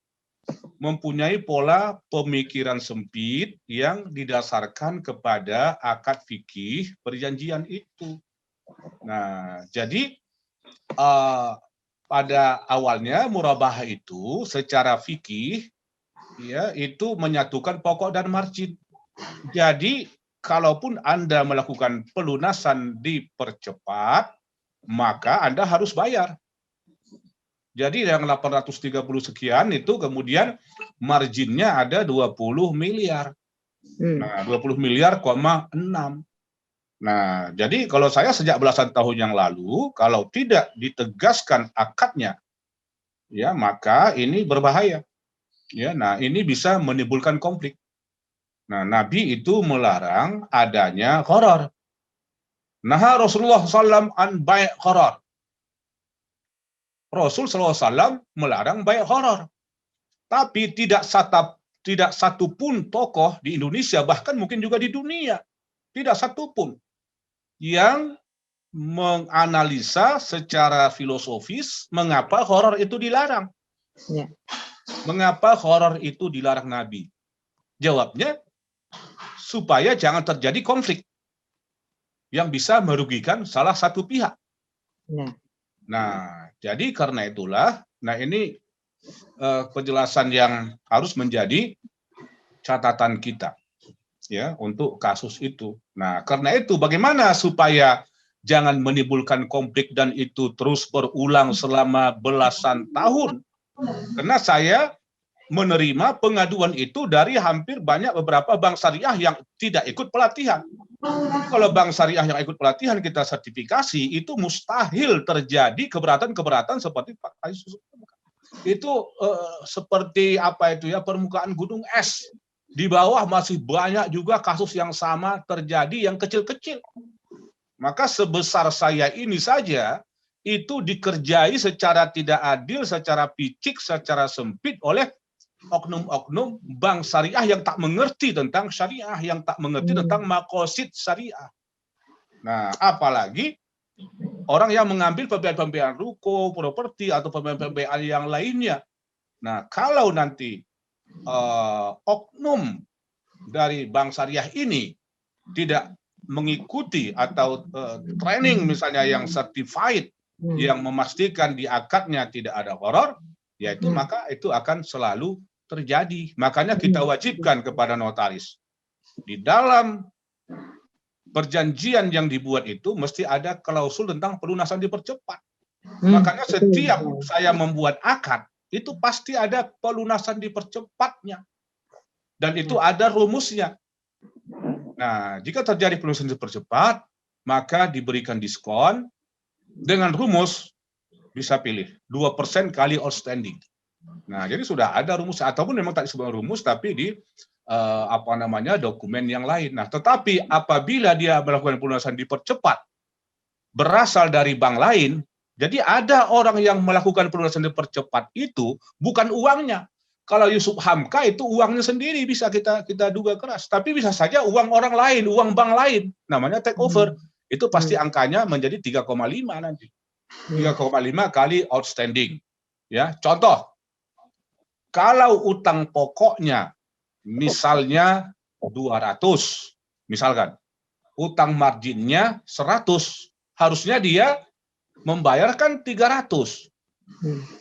mempunyai pola pemikiran sempit yang didasarkan kepada akad fikih perjanjian itu. Nah, jadi pada awalnya murabahah itu secara fikih ya itu menyatukan pokok dan margin. Jadi kalaupun Anda melakukan pelunasan dipercepat, maka Anda harus bayar. Jadi yang 830 sekian itu kemudian marginnya ada 20 miliar. Nah, 20 miliar, 6. Nah, jadi kalau saya sejak belasan tahun yang lalu, kalau tidak ditegaskan akadnya, ya maka ini berbahaya. Ya, nah ini bisa menimbulkan konflik. Nah, Nabi itu melarang adanya gharar. Nah, Rasulullah SAW an bai' gharar. Rasul SAW melarang bai' gharar. Tapi tidak satu pun tokoh di Indonesia, bahkan mungkin juga di dunia, tidak satu pun yang menganalisa secara filosofis mengapa gharar itu dilarang. Ya. Mengapa gharar itu dilarang Nabi? Jawabnya, supaya jangan terjadi konflik yang bisa merugikan salah satu pihak. Ya. Nah, jadi karena itulah, nah ini penjelasan yang harus menjadi catatan kita ya untuk kasus itu. Nah, karena itu bagaimana supaya jangan menimbulkan konflik dan itu terus berulang selama belasan tahun? Karena saya menerima pengaduan itu dari hampir beberapa bank syariah yang tidak ikut pelatihan. Kalau bank syariah yang ikut pelatihan kita sertifikasi, itu mustahil terjadi keberatan-keberatan seperti Pak Yusuf. Itu seperti apa itu ya, permukaan gunung es. Di bawah masih banyak juga kasus yang sama terjadi yang kecil-kecil. Maka sebesar saya ini saja itu dikerjai secara tidak adil, secara picik, secara sempit oleh oknum-oknum bank syariah yang tak mengerti tentang syariah, yang tak mengerti tentang maqasid syariah. Nah, apalagi orang yang mengambil pembiayaan ruko, properti, atau pembiayaan yang lainnya. Nah, kalau nanti oknum dari bank syariah ini tidak mengikuti atau training misalnya yang certified, yang memastikan di akadnya tidak ada gharar, yaitu maka itu akan selalu terjadi. Makanya kita wajibkan kepada notaris di dalam perjanjian yang dibuat itu mesti ada klausul tentang pelunasan dipercepat. Makanya setiap saya membuat akad itu pasti ada pelunasan dipercepatnya, dan itu ada rumusnya. Nah, jika terjadi pelunasan dipercepat, maka diberikan diskon dengan rumus bisa pilih 2% kali outstanding. Nah, jadi sudah ada rumus, ataupun memang tak disebut rumus tapi di dokumen yang lain. Nah, tetapi apabila dia melakukan pelunasan dipercepat berasal dari bank lain, jadi ada orang yang melakukan pelunasan dipercepat itu bukan uangnya. Kalau Yusuf Hamka itu uangnya sendiri bisa kita duga keras, tapi bisa saja uang orang lain, uang bank lain, namanya take over. Itu pasti angkanya menjadi 3,5 nanti. 3,5 kali outstanding. Ya, contoh, kalau utang pokoknya misalnya 200, misalkan, utang marginnya 100, harusnya dia membayarkan 300.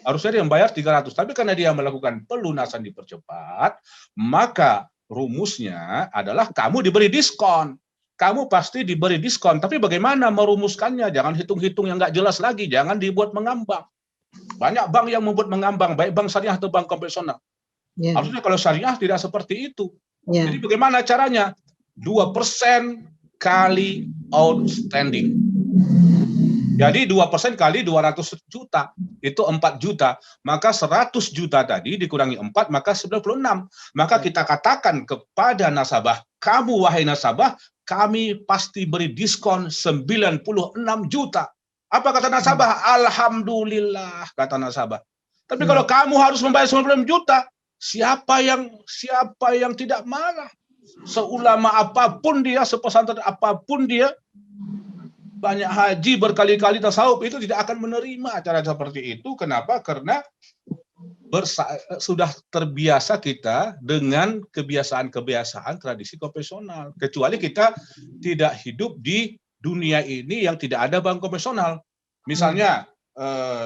Harusnya dia membayar 300, tapi karena dia melakukan pelunasan dipercepat, maka rumusnya adalah kamu diberi diskon. Kamu pasti diberi diskon, tapi bagaimana merumuskannya? Jangan hitung-hitung yang nggak jelas lagi, jangan dibuat mengambang. Banyak bank yang membuat mengambang, baik bank syariah atau bank konvensional. Harusnya kalau syariah tidak seperti itu. Jadi bagaimana caranya? 2% kali outstanding. Jadi 2% kali 200 juta, itu 4 juta. Maka 100 juta tadi dikurangi 4, maka 96. Maka kita katakan kepada nasabah, kamu wahai nasabah, kami pasti beri diskon 96 juta. Apa kata nasabah? Alhamdulillah, kata nasabah. Tapi kalau kamu harus membayar 96 juta, siapa yang tidak marah? Seulama apapun dia, sepesantren apapun dia, banyak haji berkali-kali tasawuf, itu tidak akan menerima cara seperti itu. Kenapa? Karena sudah terbiasa kita dengan kebiasaan-kebiasaan tradisi konvensional. Kecuali kita tidak hidup di dunia ini yang tidak ada bank konvensional. Misalnya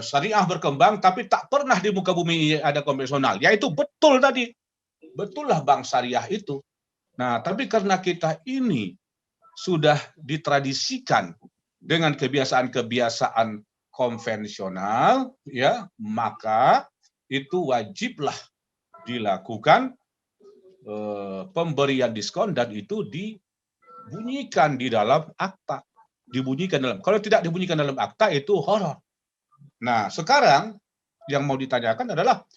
syariah berkembang tapi tak pernah di muka bumi ada konvensional. Ya itu betul tadi. Betullah bank syariah itu. Nah, tapi karena kita ini sudah ditradisikan dengan kebiasaan-kebiasaan konvensional, ya, maka itu wajiblah dilakukan pemberian diskon, dan itu dibunyikan di dalam akta. Kalau tidak dibunyikan dalam akta itu horor. Nah, sekarang yang mau ditanyakan adalah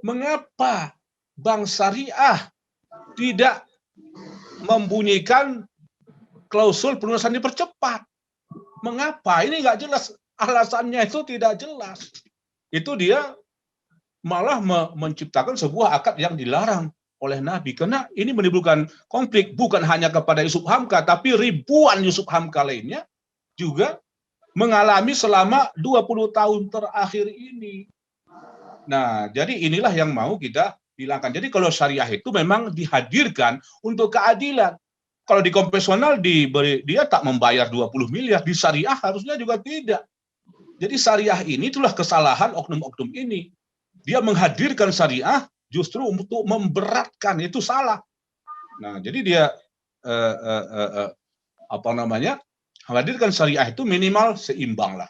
mengapa bank syariah tidak membunyikan klausul pelunasan dipercepat? Mengapa? Ini nggak jelas. Alasannya itu tidak jelas. Itu dia malah menciptakan sebuah akad yang dilarang oleh Nabi. Karena ini menimbulkan konflik bukan hanya kepada Yusuf Hamka, tapi ribuan Yusuf Hamka lainnya juga mengalami selama 20 tahun terakhir ini. Nah, jadi inilah yang mau kita hilangkan. Jadi kalau syariah itu memang dihadirkan untuk keadilan. Kalau di konvensional dia tak membayar 20 miliar, di syariah harusnya juga tidak. Jadi syariah ini itulah kesalahan oknum-oknum ini. Dia menghadirkan syariah justru untuk memberatkan, itu salah. Nah, jadi dia menghadirkan syariah itu minimal seimbang lah,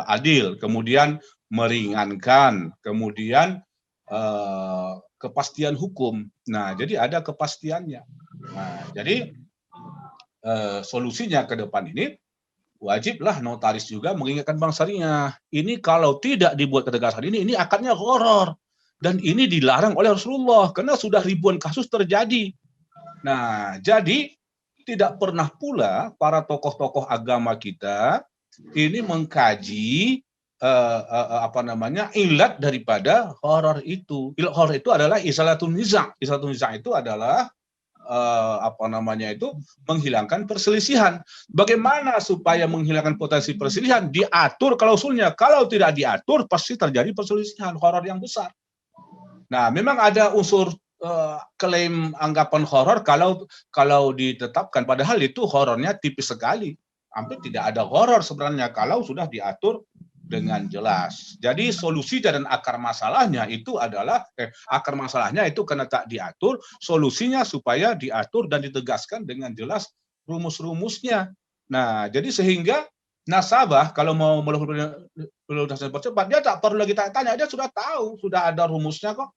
adil, kemudian meringankan, kemudian kepastian hukum. Nah, jadi ada kepastiannya. Nah, jadi solusinya ke depan ini wajiblah notaris juga mengingatkan bank syariah. Ini kalau tidak dibuat ketegasan ini akadnya horor, dan ini dilarang oleh Rasulullah karena sudah ribuan kasus terjadi. Nah, jadi tidak pernah pula para tokoh-tokoh agama kita ini mengkaji ilat daripada horor itu. Horor itu adalah isalatun niza'. Isalatun niza' itu adalah menghilangkan perselisihan. Bagaimana supaya menghilangkan potensi perselisihan? Diatur klausulnya. Kalau tidak diatur, pasti terjadi perselisihan, horor yang besar. Nah, memang ada unsur klaim anggapan horor kalau ditetapkan, padahal itu horornya tipis sekali. Hampir tidak ada horor sebenarnya kalau sudah diatur dengan jelas. Jadi solusi dan akar masalahnya itu adalah akar masalahnya itu karena tak diatur, solusinya supaya diatur dan ditegaskan dengan jelas rumus-rumusnya. Nah, jadi sehingga nasabah kalau mau melakukan pelunasan percepat, dia tak perlu lagi tanya, dia sudah tahu, sudah ada rumusnya kok.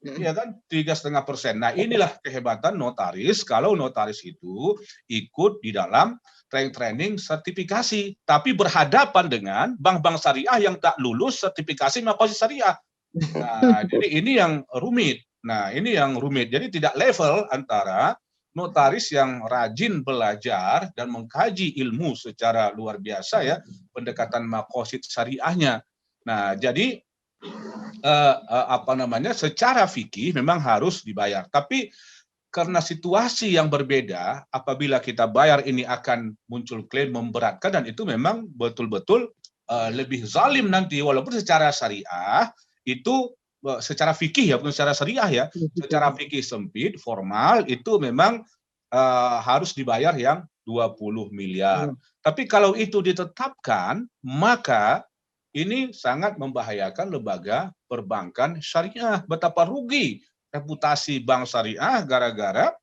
Ya kan, 3,5%. Nah, inilah kehebatan notaris kalau notaris itu ikut di dalam training sertifikasi, tapi berhadapan dengan bank-bank syariah yang tak lulus sertifikasi makosid syariah. Nah, jadi ini yang rumit. Jadi tidak level antara notaris yang rajin belajar dan mengkaji ilmu secara luar biasa, ya, pendekatan makosid syariahnya. Nah, jadi secara fikih memang harus dibayar, tapi karena situasi yang berbeda, apabila kita bayar ini akan muncul klaim memberatkan, dan itu memang betul-betul lebih zalim nanti, walaupun secara syariah itu secara fikih, ya, bukan secara syariah, ya, secara fikih sempit formal itu memang harus dibayar yang 20 miliar. Tapi kalau itu ditetapkan, maka ini sangat membahayakan lembaga perbankan syariah. Betapa rugi reputasi bank syariah gara-gara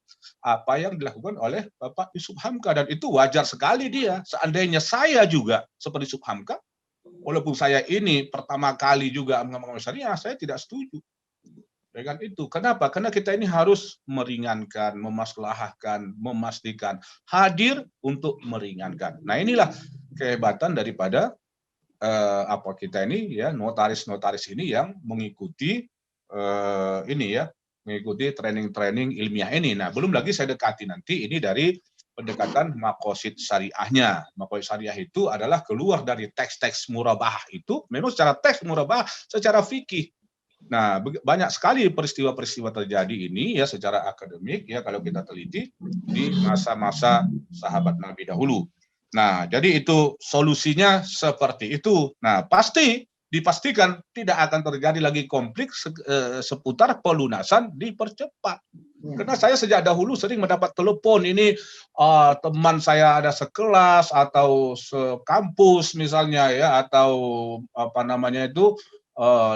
apa yang dilakukan oleh Bapak Yusuf Hamka. Dan itu wajar sekali dia. Seandainya saya juga seperti Yusuf Hamka, walaupun saya ini pertama kali juga mengamalkan syariah, saya tidak setuju dengan itu. Kenapa? Karena kita ini harus meringankan, memaslahahkan, memastikan, hadir untuk meringankan. Nah, inilah kehebatan daripada apa kita ini ya, notaris-notaris ini yang mengikuti ini ya, mengikuti training-training ilmiah ini. Nah, belum lagi saya dekati nanti ini dari pendekatan makosid syariahnya. Makosid syariah itu adalah keluar dari teks-teks murabahah itu, memang secara teks murabahah, secara fikih. Nah, banyak sekali peristiwa-peristiwa terjadi ini ya secara akademik ya kalau kita teliti di masa-masa sahabat Nabi dahulu. Nah, jadi itu solusinya seperti itu. Nah, dipastikan tidak akan terjadi lagi konflik seputar pelunasan dipercepat. Karena saya sejak dahulu sering mendapat telepon ini teman saya ada sekelas atau sekampus misalnya ya, atau apa namanya itu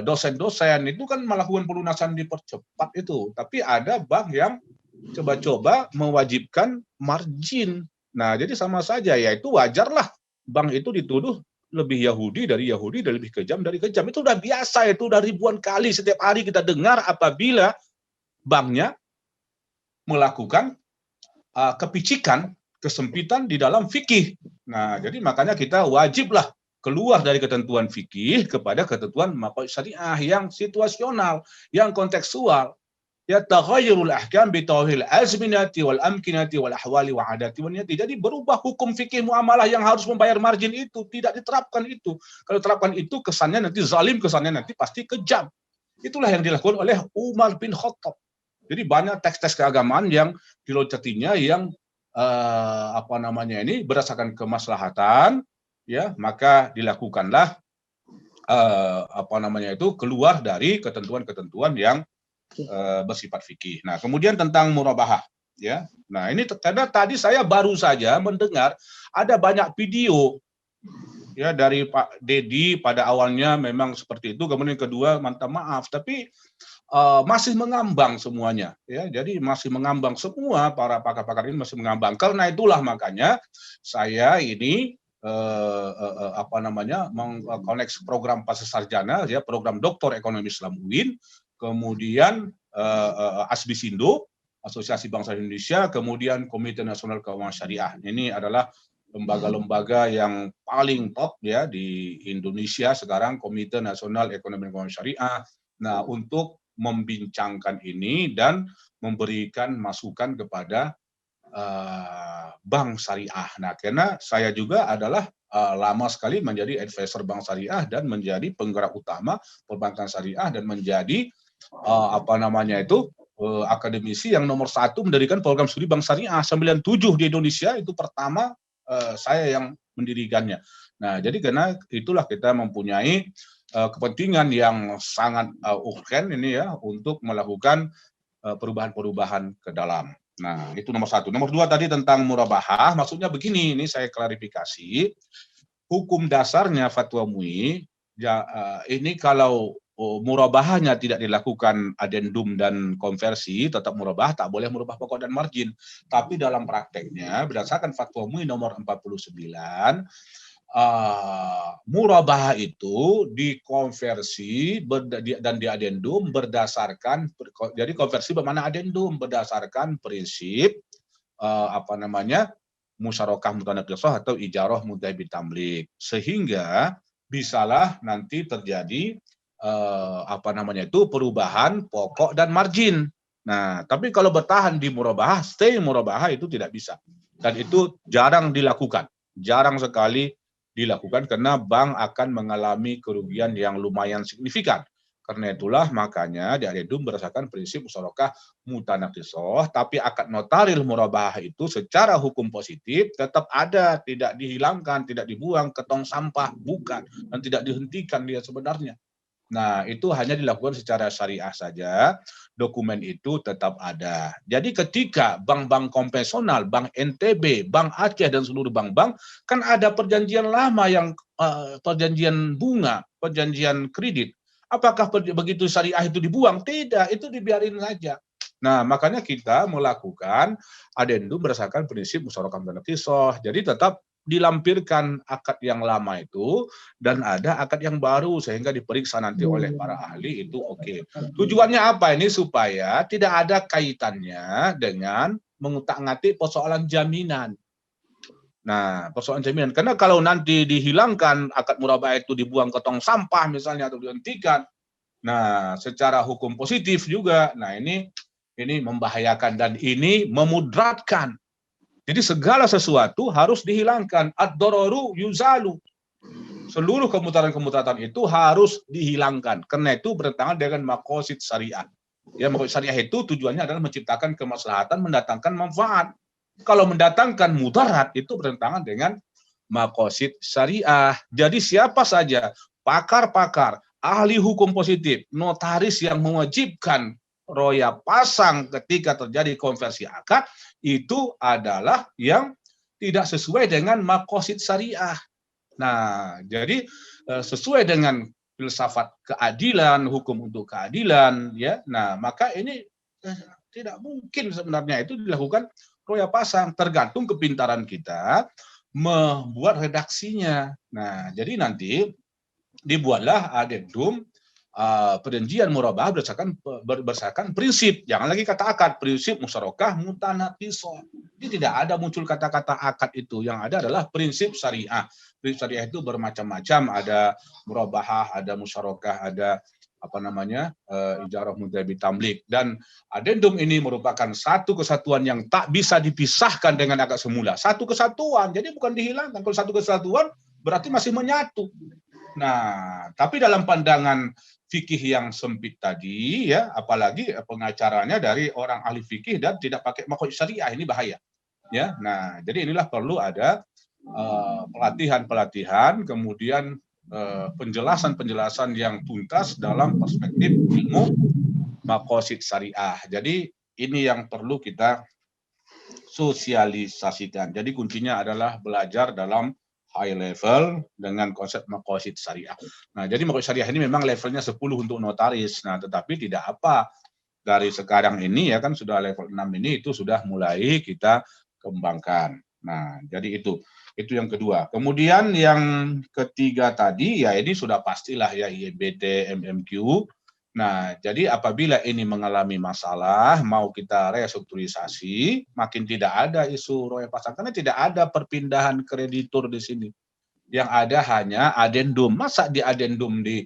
dosen-dosen itu kan melakukan pelunasan dipercepat itu. Tapi ada bank yang coba-coba mewajibkan margin. Nah, jadi sama saja, ya itu wajarlah bank itu dituduh lebih Yahudi dan lebih kejam dari kejam. Itu udah biasa, itu udah ribuan kali setiap hari kita dengar apabila banknya melakukan kepicikan, kesempitan di dalam fikih. Nah, jadi makanya kita wajiblah keluar dari ketentuan fikih kepada ketentuan makosid syariah yang situasional, yang kontekstual. Ya taghayyurul ahkam bi tawhil azminati wal amkinati wal ahwali wa adati wa niyati. Jadi berubah hukum fikih muamalah yang harus membayar margin itu tidak diterapkan itu. Kalau diterapkan itu kesannya nanti zalim, kesannya nanti pasti kejam. Itulah yang dilakukan oleh Umar bin Khattab. Jadi banyak teks-teks keagamaan yang diloncatinya yang apa namanya ini berdasarkan kemaslahatan ya, maka dilakukanlah apa namanya itu keluar dari ketentuan-ketentuan yang bersifat fikih. Nah, kemudian tentang murabahah, ya. Nah, ini karena tadi saya baru saja mendengar ada banyak video, ya, dari Pak Dedi pada awalnya memang seperti itu, kemudian kedua minta maaf, tapi masih mengambang semuanya, ya. Jadi masih mengambang semua para pakar-pakar ini masih mengambang. Karena itulah makanya saya ini apa namanya mengkoneksi program pascasarjana, ya, program Doktor Ekonomi Islam UIN. Kemudian ASBISindo, Asosiasi Bangsa Indonesia, kemudian Komite Nasional Keuangan Syariah. Ini adalah lembaga-lembaga yang paling top ya di Indonesia sekarang, Komite Nasional Ekonomi Keuangan Syariah. Nah, untuk membincangkan ini dan memberikan masukan kepada bank syariah. Nah, karena saya juga adalah lama sekali menjadi advisor bank syariah dan menjadi penggerak utama perbankan syariah dan menjadi apa namanya itu akademisi yang nomor 1 mendirikan program studi bank syariah 97 di Indonesia, itu pertama saya yang mendirikannya. Nah, jadi karena itulah kita mempunyai kepentingan yang sangat urgen ini ya untuk melakukan perubahan-perubahan ke dalam. Nah, itu nomor 1. Nomor 2 tadi tentang murabahah, maksudnya begini, ini saya klarifikasi. Hukum dasarnya fatwa MUI ya, ini kalau murabahahnya tidak dilakukan adendum dan konversi, tetap murabahah, tak boleh merubah pokok dan margin. Tapi dalam prakteknya berdasarkan fatwa MUI nomor 49, murabahah itu dikonversi dan diadendum berdasarkan, jadi konversi bermakna adendum berdasarkan prinsip apa namanya musyarakah mutanaqisah atau ijarah mudda'i bitamlik, sehingga bisalah nanti terjadi apa namanya itu perubahan pokok dan margin. Nah, tapi kalau bertahan di murabahah, stay murabahah itu tidak bisa, dan itu jarang dilakukan, jarang sekali dilakukan karena bank akan mengalami kerugian yang lumayan signifikan. Karena itulah makanya diadendum berdasarkan prinsip musyarakah mutanaqisah, tapi akad notaril murabahah itu secara hukum positif tetap ada, tidak dihilangkan, tidak dibuang ke tong sampah, bukan, dan tidak dihentikan dia sebenarnya. Nah, itu hanya dilakukan secara syariah saja, dokumen itu tetap ada. Jadi ketika bank-bank konvensional, Bank NTB, Bank Aceh, dan seluruh bank-bank, kan ada perjanjian lama yang perjanjian bunga, perjanjian kredit. Apakah begitu syariah itu dibuang? Tidak, itu dibiarin saja. Nah, makanya kita melakukan adendum berdasarkan prinsip musyawarah mutanaqisah. Jadi tetap dilampirkan akad yang lama itu dan ada akad yang baru sehingga diperiksa nanti oleh para ahli itu oke. Tujuannya apa ini? Supaya tidak ada kaitannya dengan mengutak-ngatik persoalan jaminan. Nah, persoalan jaminan. Karena kalau nanti dihilangkan akad murabah itu dibuang ke tong sampah misalnya atau dihentikan, nah secara hukum positif juga, nah ini membahayakan dan ini memudratkan. Jadi segala sesuatu harus dihilangkan. Ad-dararu yuzalu. Seluruh kemudaratan-kemudaratan itu harus dihilangkan. Karena itu bertentangan dengan maqasid syariah. Ya, maqasid syariah itu tujuannya adalah menciptakan kemaslahatan, mendatangkan manfaat. Kalau mendatangkan mudarat itu bertentangan dengan maqasid syariah. Jadi siapa saja pakar-pakar, ahli hukum positif, notaris yang mewajibkan roya pasang ketika terjadi konversi akad, itu adalah yang tidak sesuai dengan maqasid syariah. Nah, jadi sesuai dengan filsafat keadilan, hukum untuk keadilan, ya. Nah, maka ini tidak mungkin sebenarnya itu dilakukan roya pasang, tergantung kepintaran kita membuat redaksinya. Nah, jadi nanti dibuatlah adendum perjanjian murabah berdasarkan prinsip. Jangan lagi kata akad, prinsip musyarakah mutanaqisah. Jadi tidak ada muncul kata-kata akad itu. Yang ada adalah prinsip syariah. Prinsip syariah itu bermacam-macam, ada murabahah, ada musyarakah, ada ijarah mudzabi tamlik, dan adendum ini merupakan satu kesatuan yang tak bisa dipisahkan dengan akad semula. Satu kesatuan, jadi bukan dihilangkan. Kalau satu kesatuan berarti masih menyatu. Nah, tapi dalam pandangan fikih yang sempit tadi, ya, apalagi pengacaranya dari orang ahli fikih dan tidak pakai maqasid syariah, ini bahaya. Ya, nah, jadi inilah perlu ada pelatihan-pelatihan, kemudian penjelasan-penjelasan yang tuntas dalam perspektif ilmu maqasid syariah. Jadi ini yang perlu kita sosialisasikan. Jadi kuncinya adalah belajar dalam high level dengan konsep maqasid syariah. Nah, jadi maqasid syariah ini memang levelnya 10 untuk notaris. Nah, tetapi tidak apa. Dari sekarang ini ya kan sudah level 6 ini itu sudah mulai kita kembangkan. Nah, jadi itu yang kedua. Kemudian yang ketiga tadi ya ini sudah pastilah ya IMBT, MMQ. Nah, jadi apabila ini mengalami masalah, mau kita restrukturisasi, makin tidak ada isu roya pasang, karena tidak ada perpindahan kreditur di sini. Yang ada hanya adendum. Masa di adendum di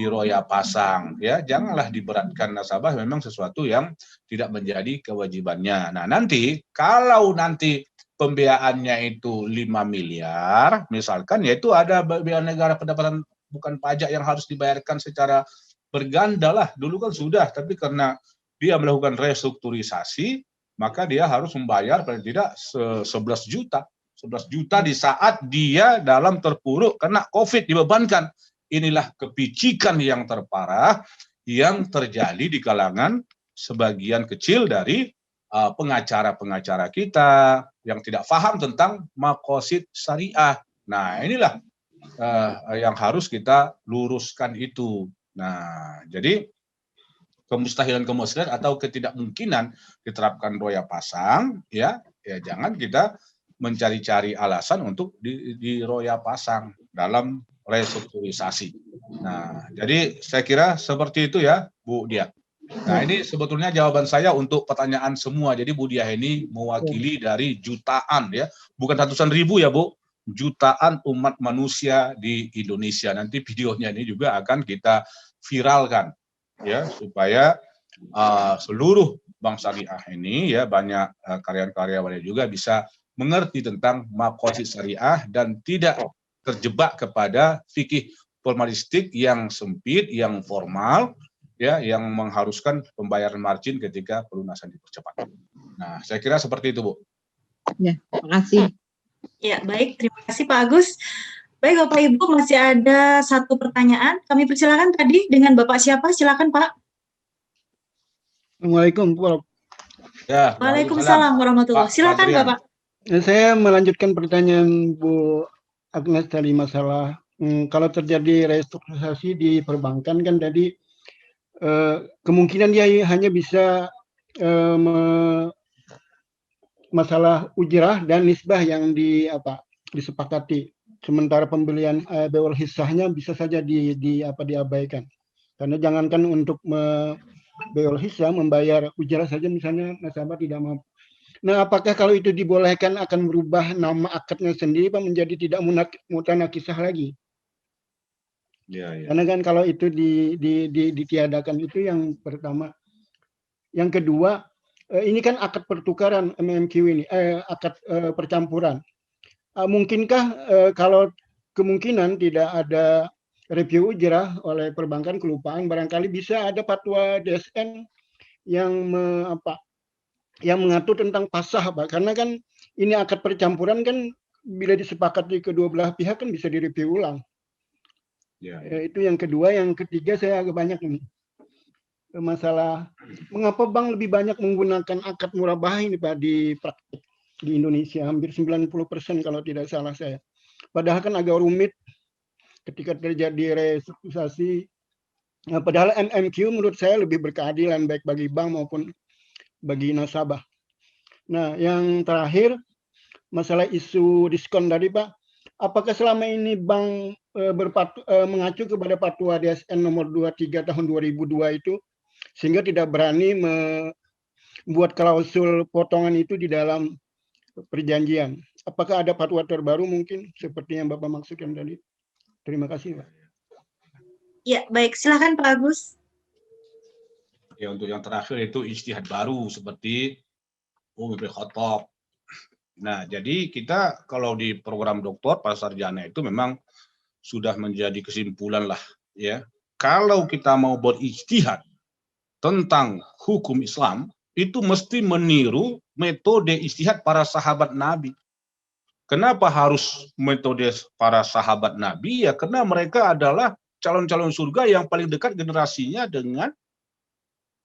roya pasang, ya janganlah diberatkan nasabah, memang sesuatu yang tidak menjadi kewajibannya. Nah, nanti kalau nanti pembiayaannya itu 5 miliar, misalkan, yaitu ada biaya negara pendapatan bukan pajak yang harus dibayarkan secara berganda lah. Dulu kan sudah, tapi karena dia melakukan restrukturisasi, maka dia harus membayar paling tidak 11 juta. 11 juta di saat dia dalam terpuruk karena COVID dibebankan. Inilah kepicikan yang terparah yang terjadi di kalangan sebagian kecil dari pengacara-pengacara kita yang tidak paham tentang maqasid syariah. Nah, inilah yang harus kita luruskan itu. Nah, jadi kemustahilan atau ketidakmungkinan diterapkan roya pasang, ya jangan kita mencari-cari alasan untuk di roya pasang dalam restrukturisasi. Nah, jadi saya kira seperti itu ya, Bu Diah. Nah, ini sebetulnya jawaban saya untuk pertanyaan semua. Jadi Bu Diah ini mewakili dari jutaan ya, bukan ratusan ribu ya Bu, jutaan umat manusia di Indonesia. Nanti videonya ini juga akan kita viralkan ya, supaya seluruh bank syariah ini ya, banyak karyawan-karyawannya juga bisa mengerti tentang maqasid syariah dan tidak terjebak kepada fikih formalistik yang sempit, yang formal ya, yang mengharuskan pembayaran margin ketika pelunasan dipercepat. Nah, saya kira seperti itu, Bu. Ya, terima kasih. Ya, baik. Terima kasih Pak Agus. Baik, Bapak Ibu, masih ada satu pertanyaan. Kami persilakan tadi dengan Bapak siapa? Silakan, Pak. Assalamualaikum, Prof. Ya, Waalaikumsalam warahmatullahi wabarakatuh. Silakan, Bapak. Saya melanjutkan pertanyaan Bu Agnes tadi masalah kalau terjadi restrukturisasi di perbankan kan tadi kemungkinan dia hanya bisa masalah ujrah dan nisbah yang disepakati. Sementara pembelian bewal hissahnya bisa saja diabaikan. Karena jangankan untuk bewal hissah membayar ujrah saja misalnya nasabah tidak mampu. Nah, apakah kalau itu dibolehkan akan merubah nama akadnya sendiri Pak menjadi tidak mutanakisah lagi? Ya, ya. Karena kan kalau itu ditiadakan itu yang pertama. Yang kedua, ini kan akad pertukaran MMQ ini, akad percampuran. Mungkinkah kalau kemungkinan tidak ada review ujrah oleh perbankan kelupaan, barangkali bisa ada fatwa DSN yang yang mengatur tentang pasah, Pak. Karena kan ini akad percampuran kan bila disepakati kedua belah pihak kan bisa direview ulang. Ya. Itu yang kedua. Yang ketiga saya agak banyak ini. Masalah mengapa bank lebih banyak menggunakan akad murabah ini Pak di praktik di Indonesia, hampir 90% kalau tidak salah saya. Padahal kan agak rumit ketika terjadi restrukturisasi. Padahal MMQ menurut saya lebih berkeadilan baik bagi bank maupun bagi nasabah. Nah, yang terakhir masalah isu diskon tadi Pak, apakah selama ini bank mengacu kepada fatwa DSN nomor 23 tahun 2002 itu sehingga tidak berani membuat klausul potongan itu di dalam perjanjian? Apakah ada fatwa terbaru mungkin seperti yang Bapak maksudkan tadi? Terima kasih Pak. Ya, baik. Silakan Pak Agus. Ya, untuk yang terakhir itu ijtihad baru seperti Umar bin Khattab. Nah, jadi kita kalau di program doktor pada sarjana itu memang sudah menjadi kesimpulan lah ya. Kalau kita mau berijtihad tentang hukum Islam itu mesti meniru metode ijtihad para sahabat Nabi. Kenapa harus metode para sahabat Nabi? Ya karena mereka adalah calon-calon surga yang paling dekat generasinya dengan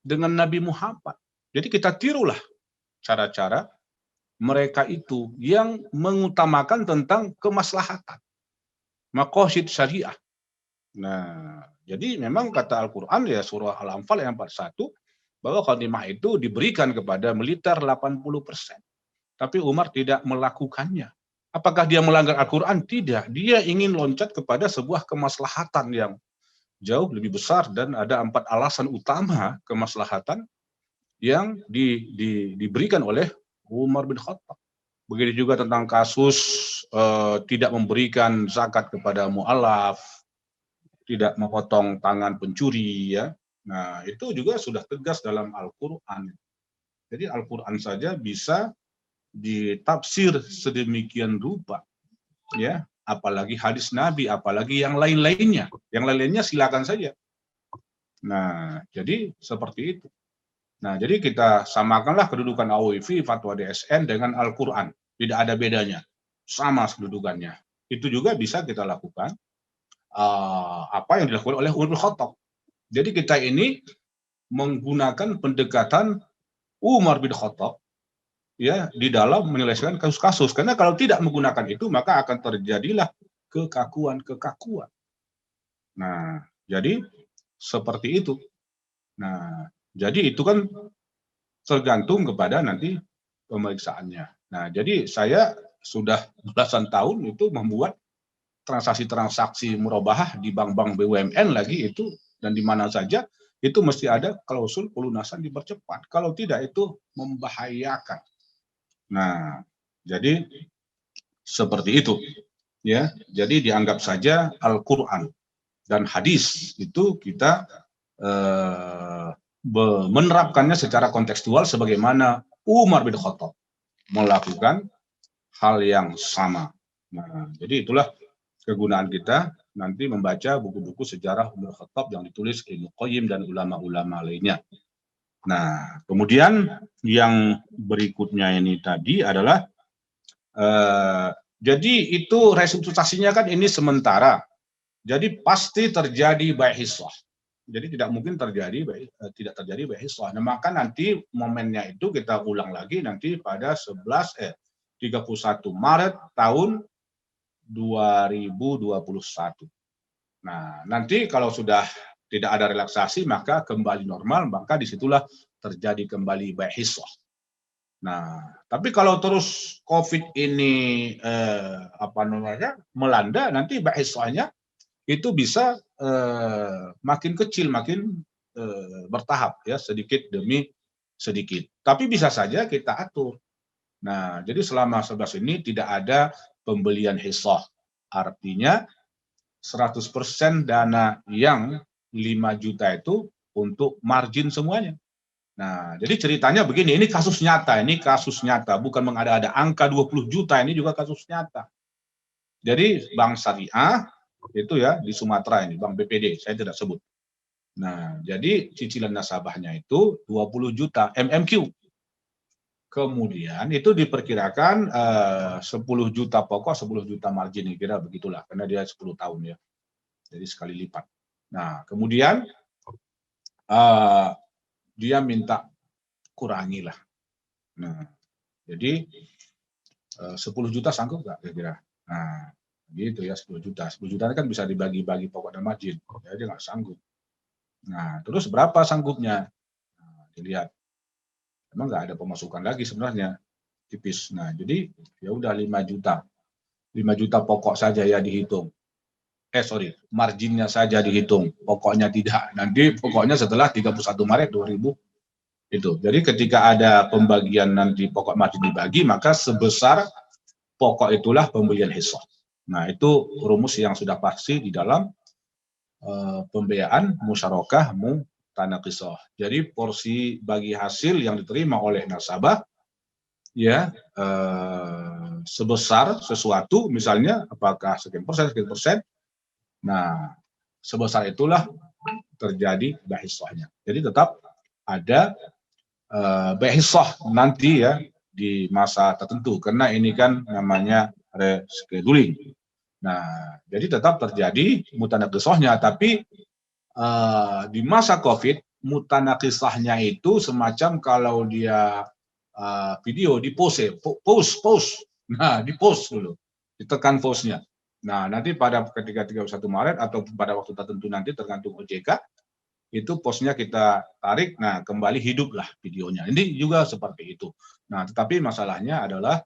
Nabi Muhammad. Jadi kita tirulah cara-cara mereka itu yang mengutamakan tentang kemaslahatan, maqasid syariah. Nah, jadi memang kata Al-Quran ya surah Al-Anfal yang 41 bahwa ghanimah itu diberikan kepada militer 80%. Tapi Umar tidak melakukannya. Apakah dia melanggar Al-Quran? Tidak. Dia ingin loncat kepada sebuah kemaslahatan yang jauh lebih besar dan ada 4 alasan utama kemaslahatan yang diberikan oleh Umar bin Khattab. Begitu juga tentang kasus tidak memberikan zakat kepada mu'alaf, tidak memotong tangan pencuri ya. Nah, itu juga sudah tegas dalam Al-Qur'an. Jadi Al-Qur'an saja bisa ditafsir sedemikian rupa ya, apalagi hadis Nabi, apalagi yang lain-lainnya. Yang lain-lainnya silakan saja. Nah, jadi seperti itu. Nah, jadi kita samakanlah kedudukan AOIV, fatwa DSN dengan Al-Quran. Tidak ada bedanya. Sama kedudukannya. Itu juga bisa kita lakukan apa yang dilakukan oleh Umar bin Khattab. Jadi kita ini menggunakan pendekatan Umar bin Khattab ya di dalam menyelesaikan kasus-kasus. Karena kalau tidak menggunakan itu, maka akan terjadilah kekakuan-kekakuan. Nah, jadi seperti itu. Nah, jadi itu kan tergantung kepada nanti pemeriksaannya. Nah, jadi saya sudah belasan tahun itu membuat transaksi-transaksi murabahah di bank-bank BUMN lagi itu, dan di mana saja itu mesti ada klausul pelunasan dipercepat. Kalau tidak itu membahayakan. Nah, jadi seperti itu. Ya, jadi dianggap saja Al-Quran dan hadis itu kita menerapkannya secara kontekstual sebagaimana Umar bin Khattab melakukan hal yang sama. Nah, jadi itulah kegunaan kita nanti membaca buku-buku sejarah Umar bin Khattab yang ditulis Ibnu Qayyim dan ulama-ulama lainnya. Nah, kemudian yang berikutnya ini tadi adalah jadi itu restrukturisasinya kan ini sementara. Jadi pasti terjadi bai'hisah. Jadi tidak mungkin tidak terjadi bai'hisah. Nah, maka nanti momennya itu kita ulang lagi nanti pada 31 Maret tahun 2021. Nah, nanti kalau sudah tidak ada relaksasi, maka kembali normal, maka disitulah terjadi kembali bai' hissah. Nah, tapi kalau terus COVID ini melanda, nanti bai' hissahnya itu bisa makin kecil, makin bertahap ya, sedikit demi sedikit. Tapi bisa saja kita atur. Nah, jadi selama 11 ini tidak ada pembelian hissah. Artinya 100% dana yang 5 juta itu untuk margin semuanya. Nah, jadi ceritanya begini, ini kasus nyata, bukan mengada-ada. Angka 20 juta ini juga kasus nyata. Jadi Bank Syariah itu ya di Sumatera ini, Bank BPD, saya tidak sebut. Nah, jadi cicilan nasabahnya itu 20 juta MMQ. Kemudian itu diperkirakan 10 juta pokok, 10 juta margin, kira begitulah, karena dia 10 tahun ya. Jadi sekali lipat. Nah, kemudian dia minta kurangilah. Nah, jadi 10 juta sanggup nggak kira-kira? Nah, gitu ya, 10 juta. 10 juta kan bisa dibagi-bagi pokok dan margin. Ya, dia nggak sanggup. Nah, terus berapa sanggupnya? Nah, dilihat. Emang nggak ada pemasukan lagi sebenarnya, tipis. Nah, jadi ya udah 5 juta. 5 juta pokok saja ya dihitung. Marginnya saja dihitung. Pokoknya tidak. Nanti pokoknya setelah 31 Maret 2000 itu. Jadi ketika ada pembagian nanti pokok margin dibagi, maka sebesar pokok itulah pembelian hissah. Nah, itu rumus yang sudah pasti di dalam pembiayaan musyarakah mutanaqishah. Jadi porsi bagi hasil yang diterima oleh nasabah ya sebesar sesuatu, misalnya apakah sekian persen. Nah, sebesar itulah terjadi bai' hissahnya. Jadi tetap ada bai' hissah nanti ya di masa tertentu, karena ini kan namanya rescheduling. Nah, jadi tetap terjadi mutanaqishahnya, tapi di masa COVID mutanaqishahnya itu semacam kalau dia video di post, nah di post dulu, ditekan pause-nya. Nah, nanti pada ketika 31 Maret atau pada waktu tertentu nanti tergantung OJK, itu posnya kita tarik, nah kembali hiduplah videonya. Ini juga seperti itu. Nah, tetapi masalahnya adalah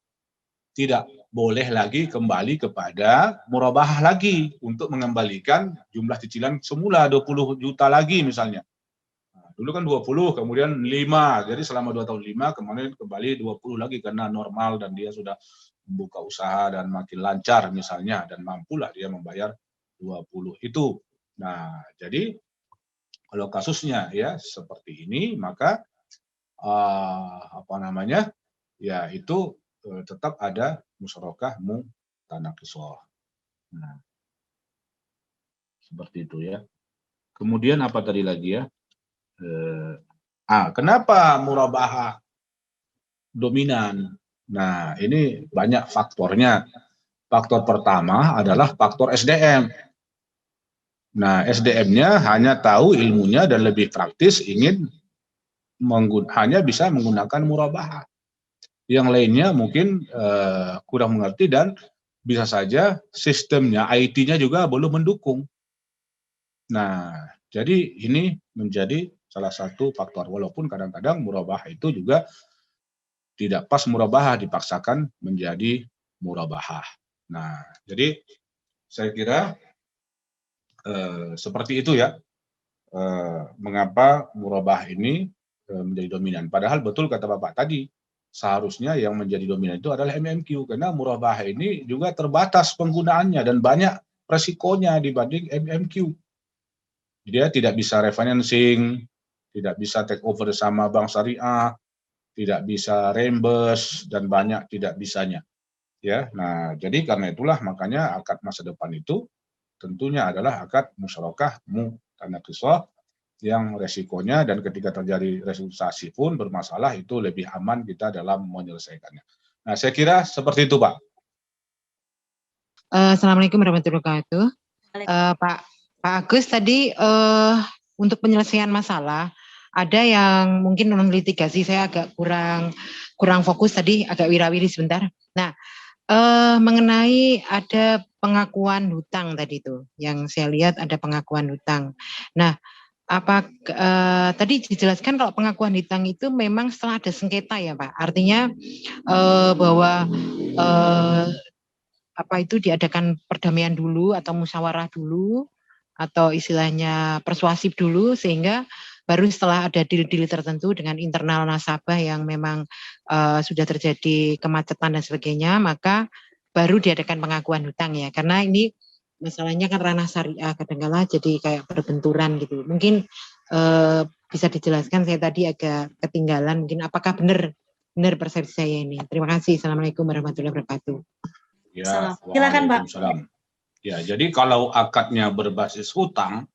tidak boleh lagi kembali kepada murabahah lagi untuk mengembalikan jumlah cicilan semula 20 juta lagi misalnya. Nah, dulu kan 20, kemudian 5, jadi selama 2 tahun 5, kemudian kembali 20 lagi karena normal dan dia sudah membuka usaha dan makin lancar misalnya, dan mampulah dia membayar 20 itu. Nah, jadi kalau kasusnya ya seperti ini, maka ya itu tetap ada musyarakah mutanaqishah. Nah, seperti itu ya. Kemudian apa tadi lagi ya? Kenapa murabahah dominan? Nah, ini banyak faktornya. Faktor pertama adalah faktor SDM. Nah, SDM-nya hanya tahu ilmunya dan lebih praktis, ingin hanya bisa menggunakan murabahah. Yang lainnya mungkin kurang mengerti dan bisa saja sistemnya, IT-nya juga belum mendukung. Nah, jadi ini menjadi salah satu faktor. Walaupun kadang-kadang murabahah itu juga tidak pas murabahah, dipaksakan menjadi murabahah. Nah, jadi saya kira seperti itu ya. Mengapa murabahah ini menjadi dominan. Padahal betul kata Bapak tadi, seharusnya yang menjadi dominan itu adalah MMQ, karena murabahah ini juga terbatas penggunaannya dan banyak resikonya dibanding MMQ. Dia tidak bisa refinancing, tidak bisa take over sama bank syariah, tidak bisa reimburse, dan banyak tidak bisanya. Ya, nah jadi karena itulah makanya akad masa depan itu tentunya adalah akad musyarakah mutanaqishah yang resikonya dan ketika terjadi restrukturisasi pun bermasalah itu lebih aman kita dalam menyelesaikannya. Nah, saya kira seperti itu, Pak. Assalamualaikum warahmatullahi wabarakatuh. Pak Agus tadi untuk penyelesaian masalah ada yang mungkin non litigasi saya agak kurang fokus tadi, agak wirawiri sebentar. Nah, Mengenai ada pengakuan hutang tadi itu, yang saya lihat ada pengakuan hutang. Nah, tadi dijelaskan kalau pengakuan hutang itu memang setelah ada sengketa ya Pak. Artinya bahwa itu diadakan perdamaian dulu atau musyawarah dulu atau istilahnya persuasif dulu, sehingga baru setelah ada deal-deal tertentu dengan internal nasabah yang memang sudah terjadi kemacetan dan sebagainya, maka baru diadakan pengakuan hutang ya. Karena ini masalahnya kan ranah syariah, kadang-kala jadi kayak berbenturan gitu. Mungkin bisa dijelaskan, saya tadi agak ketinggalan, mungkin apakah benar persepsi saya ini. Terima kasih. Assalamualaikum warahmatullahi wabarakatuh. Ya, Silakan Pak. waalaikumsalam. Ya, jadi kalau akadnya berbasis hutang,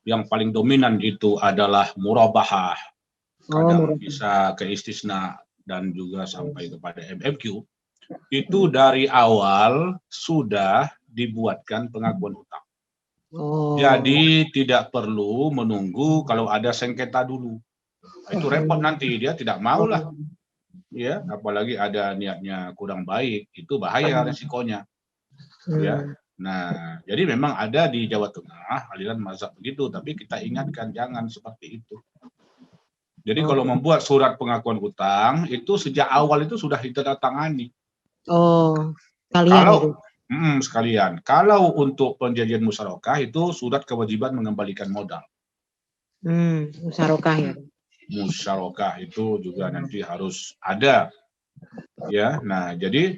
yang paling dominan itu adalah murabahah. Kadang bisa ke istisna dan juga sampai kepada MMQ. Itu dari awal sudah dibuatkan pengakuan hutang. Jadi tidak perlu menunggu kalau ada sengketa dulu. Itu repot nanti, dia tidak mau lah. Ya, apalagi ada niatnya kurang baik, itu bahaya resikonya. Ya. Nah, jadi memang ada di Jawa Tengah aliran mazhab begitu, tapi kita ingatkan jangan seperti itu. Jadi kalau membuat surat pengakuan hutang itu sejak awal itu sudah ditandatangani. Sekalian. Kalau untuk perjanjian musyarakah itu surat kewajiban mengembalikan modal. Musyarakah ya. Musyarakah itu juga nanti harus ada. Ya, nah jadi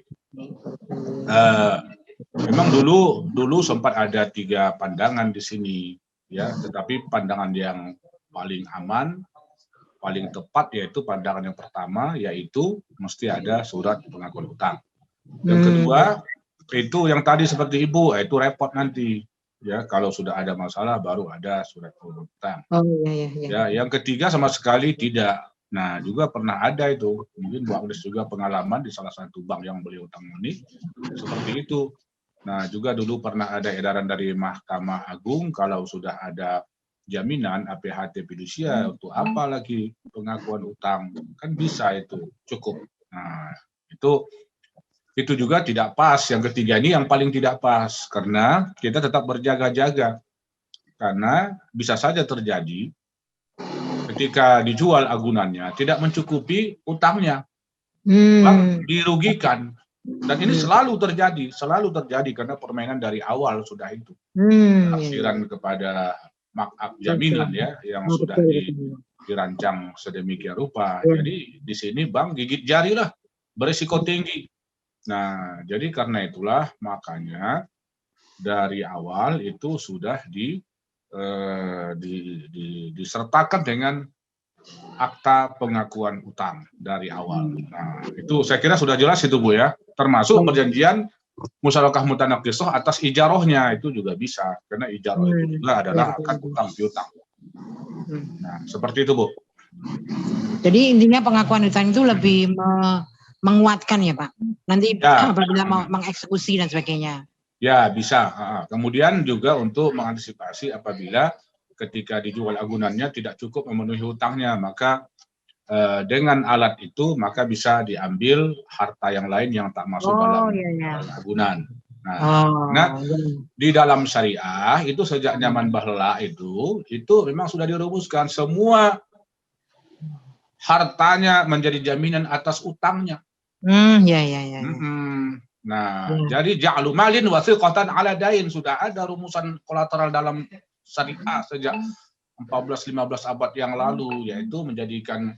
memang dulu sempat ada 3 pandangan di sini, ya, tetapi pandangan yang paling aman, paling tepat yaitu pandangan yang pertama, yaitu mesti ada surat pengakuan hutang. Yang kedua, itu yang tadi seperti Ibu, itu repot nanti. Ya, kalau sudah ada masalah baru ada surat pengakuan hutang. Ya, yang ketiga sama sekali tidak. Nah, juga pernah ada itu, mungkin Bu Agnes juga pengalaman di salah satu bank yang beliau tangani seperti itu. Nah, juga dulu pernah ada edaran dari Mahkamah Agung kalau sudah ada jaminan APHT fidusia, untuk apa lagi pengakuan utang, kan bisa itu cukup. Nah, itu juga tidak pas. Yang ketiga ini yang paling tidak pas, karena kita tetap berjaga-jaga, karena bisa saja terjadi ketika dijual agunannya tidak mencukupi utangnya, dirugikan. Dan ini selalu terjadi karena permainan dari awal sudah itu. Tafsiran kepada markup jaminan ya yang sudah dirancang sedemikian rupa. Jadi di sini bank gigit jari lah, berisiko tinggi. Nah, jadi karena itulah makanya dari awal itu sudah disertakan dengan akta pengakuan utang dari awal. Nah, itu saya kira sudah jelas itu Bu ya, termasuk perjanjian musyarakah mutanaqisah atas ijarohnya itu juga bisa, karena ijaroh itu juga adalah akad utang piutang. Nah, seperti itu Bu. Jadi intinya pengakuan hutang itu lebih menguatkan ya Pak, nanti apabila mau mengeksekusi dan sebagainya. Ya, bisa. Kemudian juga untuk mengantisipasi apabila ketika dijual agunannya tidak cukup memenuhi hutangnya, maka dengan alat itu maka bisa diambil harta yang lain yang tak masuk dalam agunan. Nah, di dalam syariah itu sejak zaman bahla itu memang sudah dirumuskan semua hartanya menjadi jaminan atas utangnya. Nah, jadi ja'lu malin wasiqatan ala dain, sudah ada rumusan kolateral dalam syariah sejak 14-15 abad yang lalu, yaitu menjadikan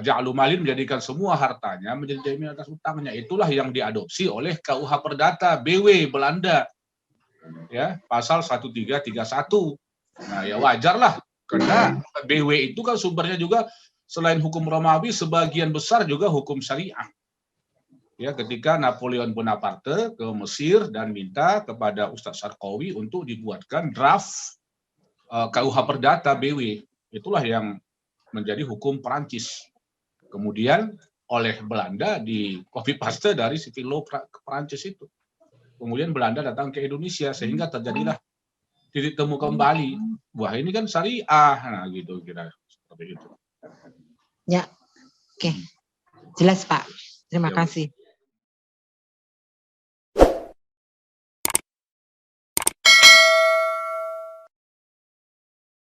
ja'lu malin, menjadikan semua hartanya menjadi jaminan atas utangnya. Itulah yang diadopsi oleh KUH Perdata BW Belanda. Ya, pasal 1331. Nah, ya wajarlah karena BW itu kan sumbernya juga selain hukum Romawi sebagian besar juga hukum syariah. Ya, ketika Napoleon Bonaparte ke Mesir dan minta kepada Ustadz Sarqawi untuk dibuatkan draft KUH Perdata BW, itulah yang menjadi hukum Perancis. Kemudian oleh Belanda di copy paste dari civil law Perancis itu. Kemudian Belanda datang ke Indonesia sehingga terjadilah titik temu kembali. Wah, ini kan syariah, nah gitu kira seperti itu. Ya, oke. Jelas Pak. Terima kasih.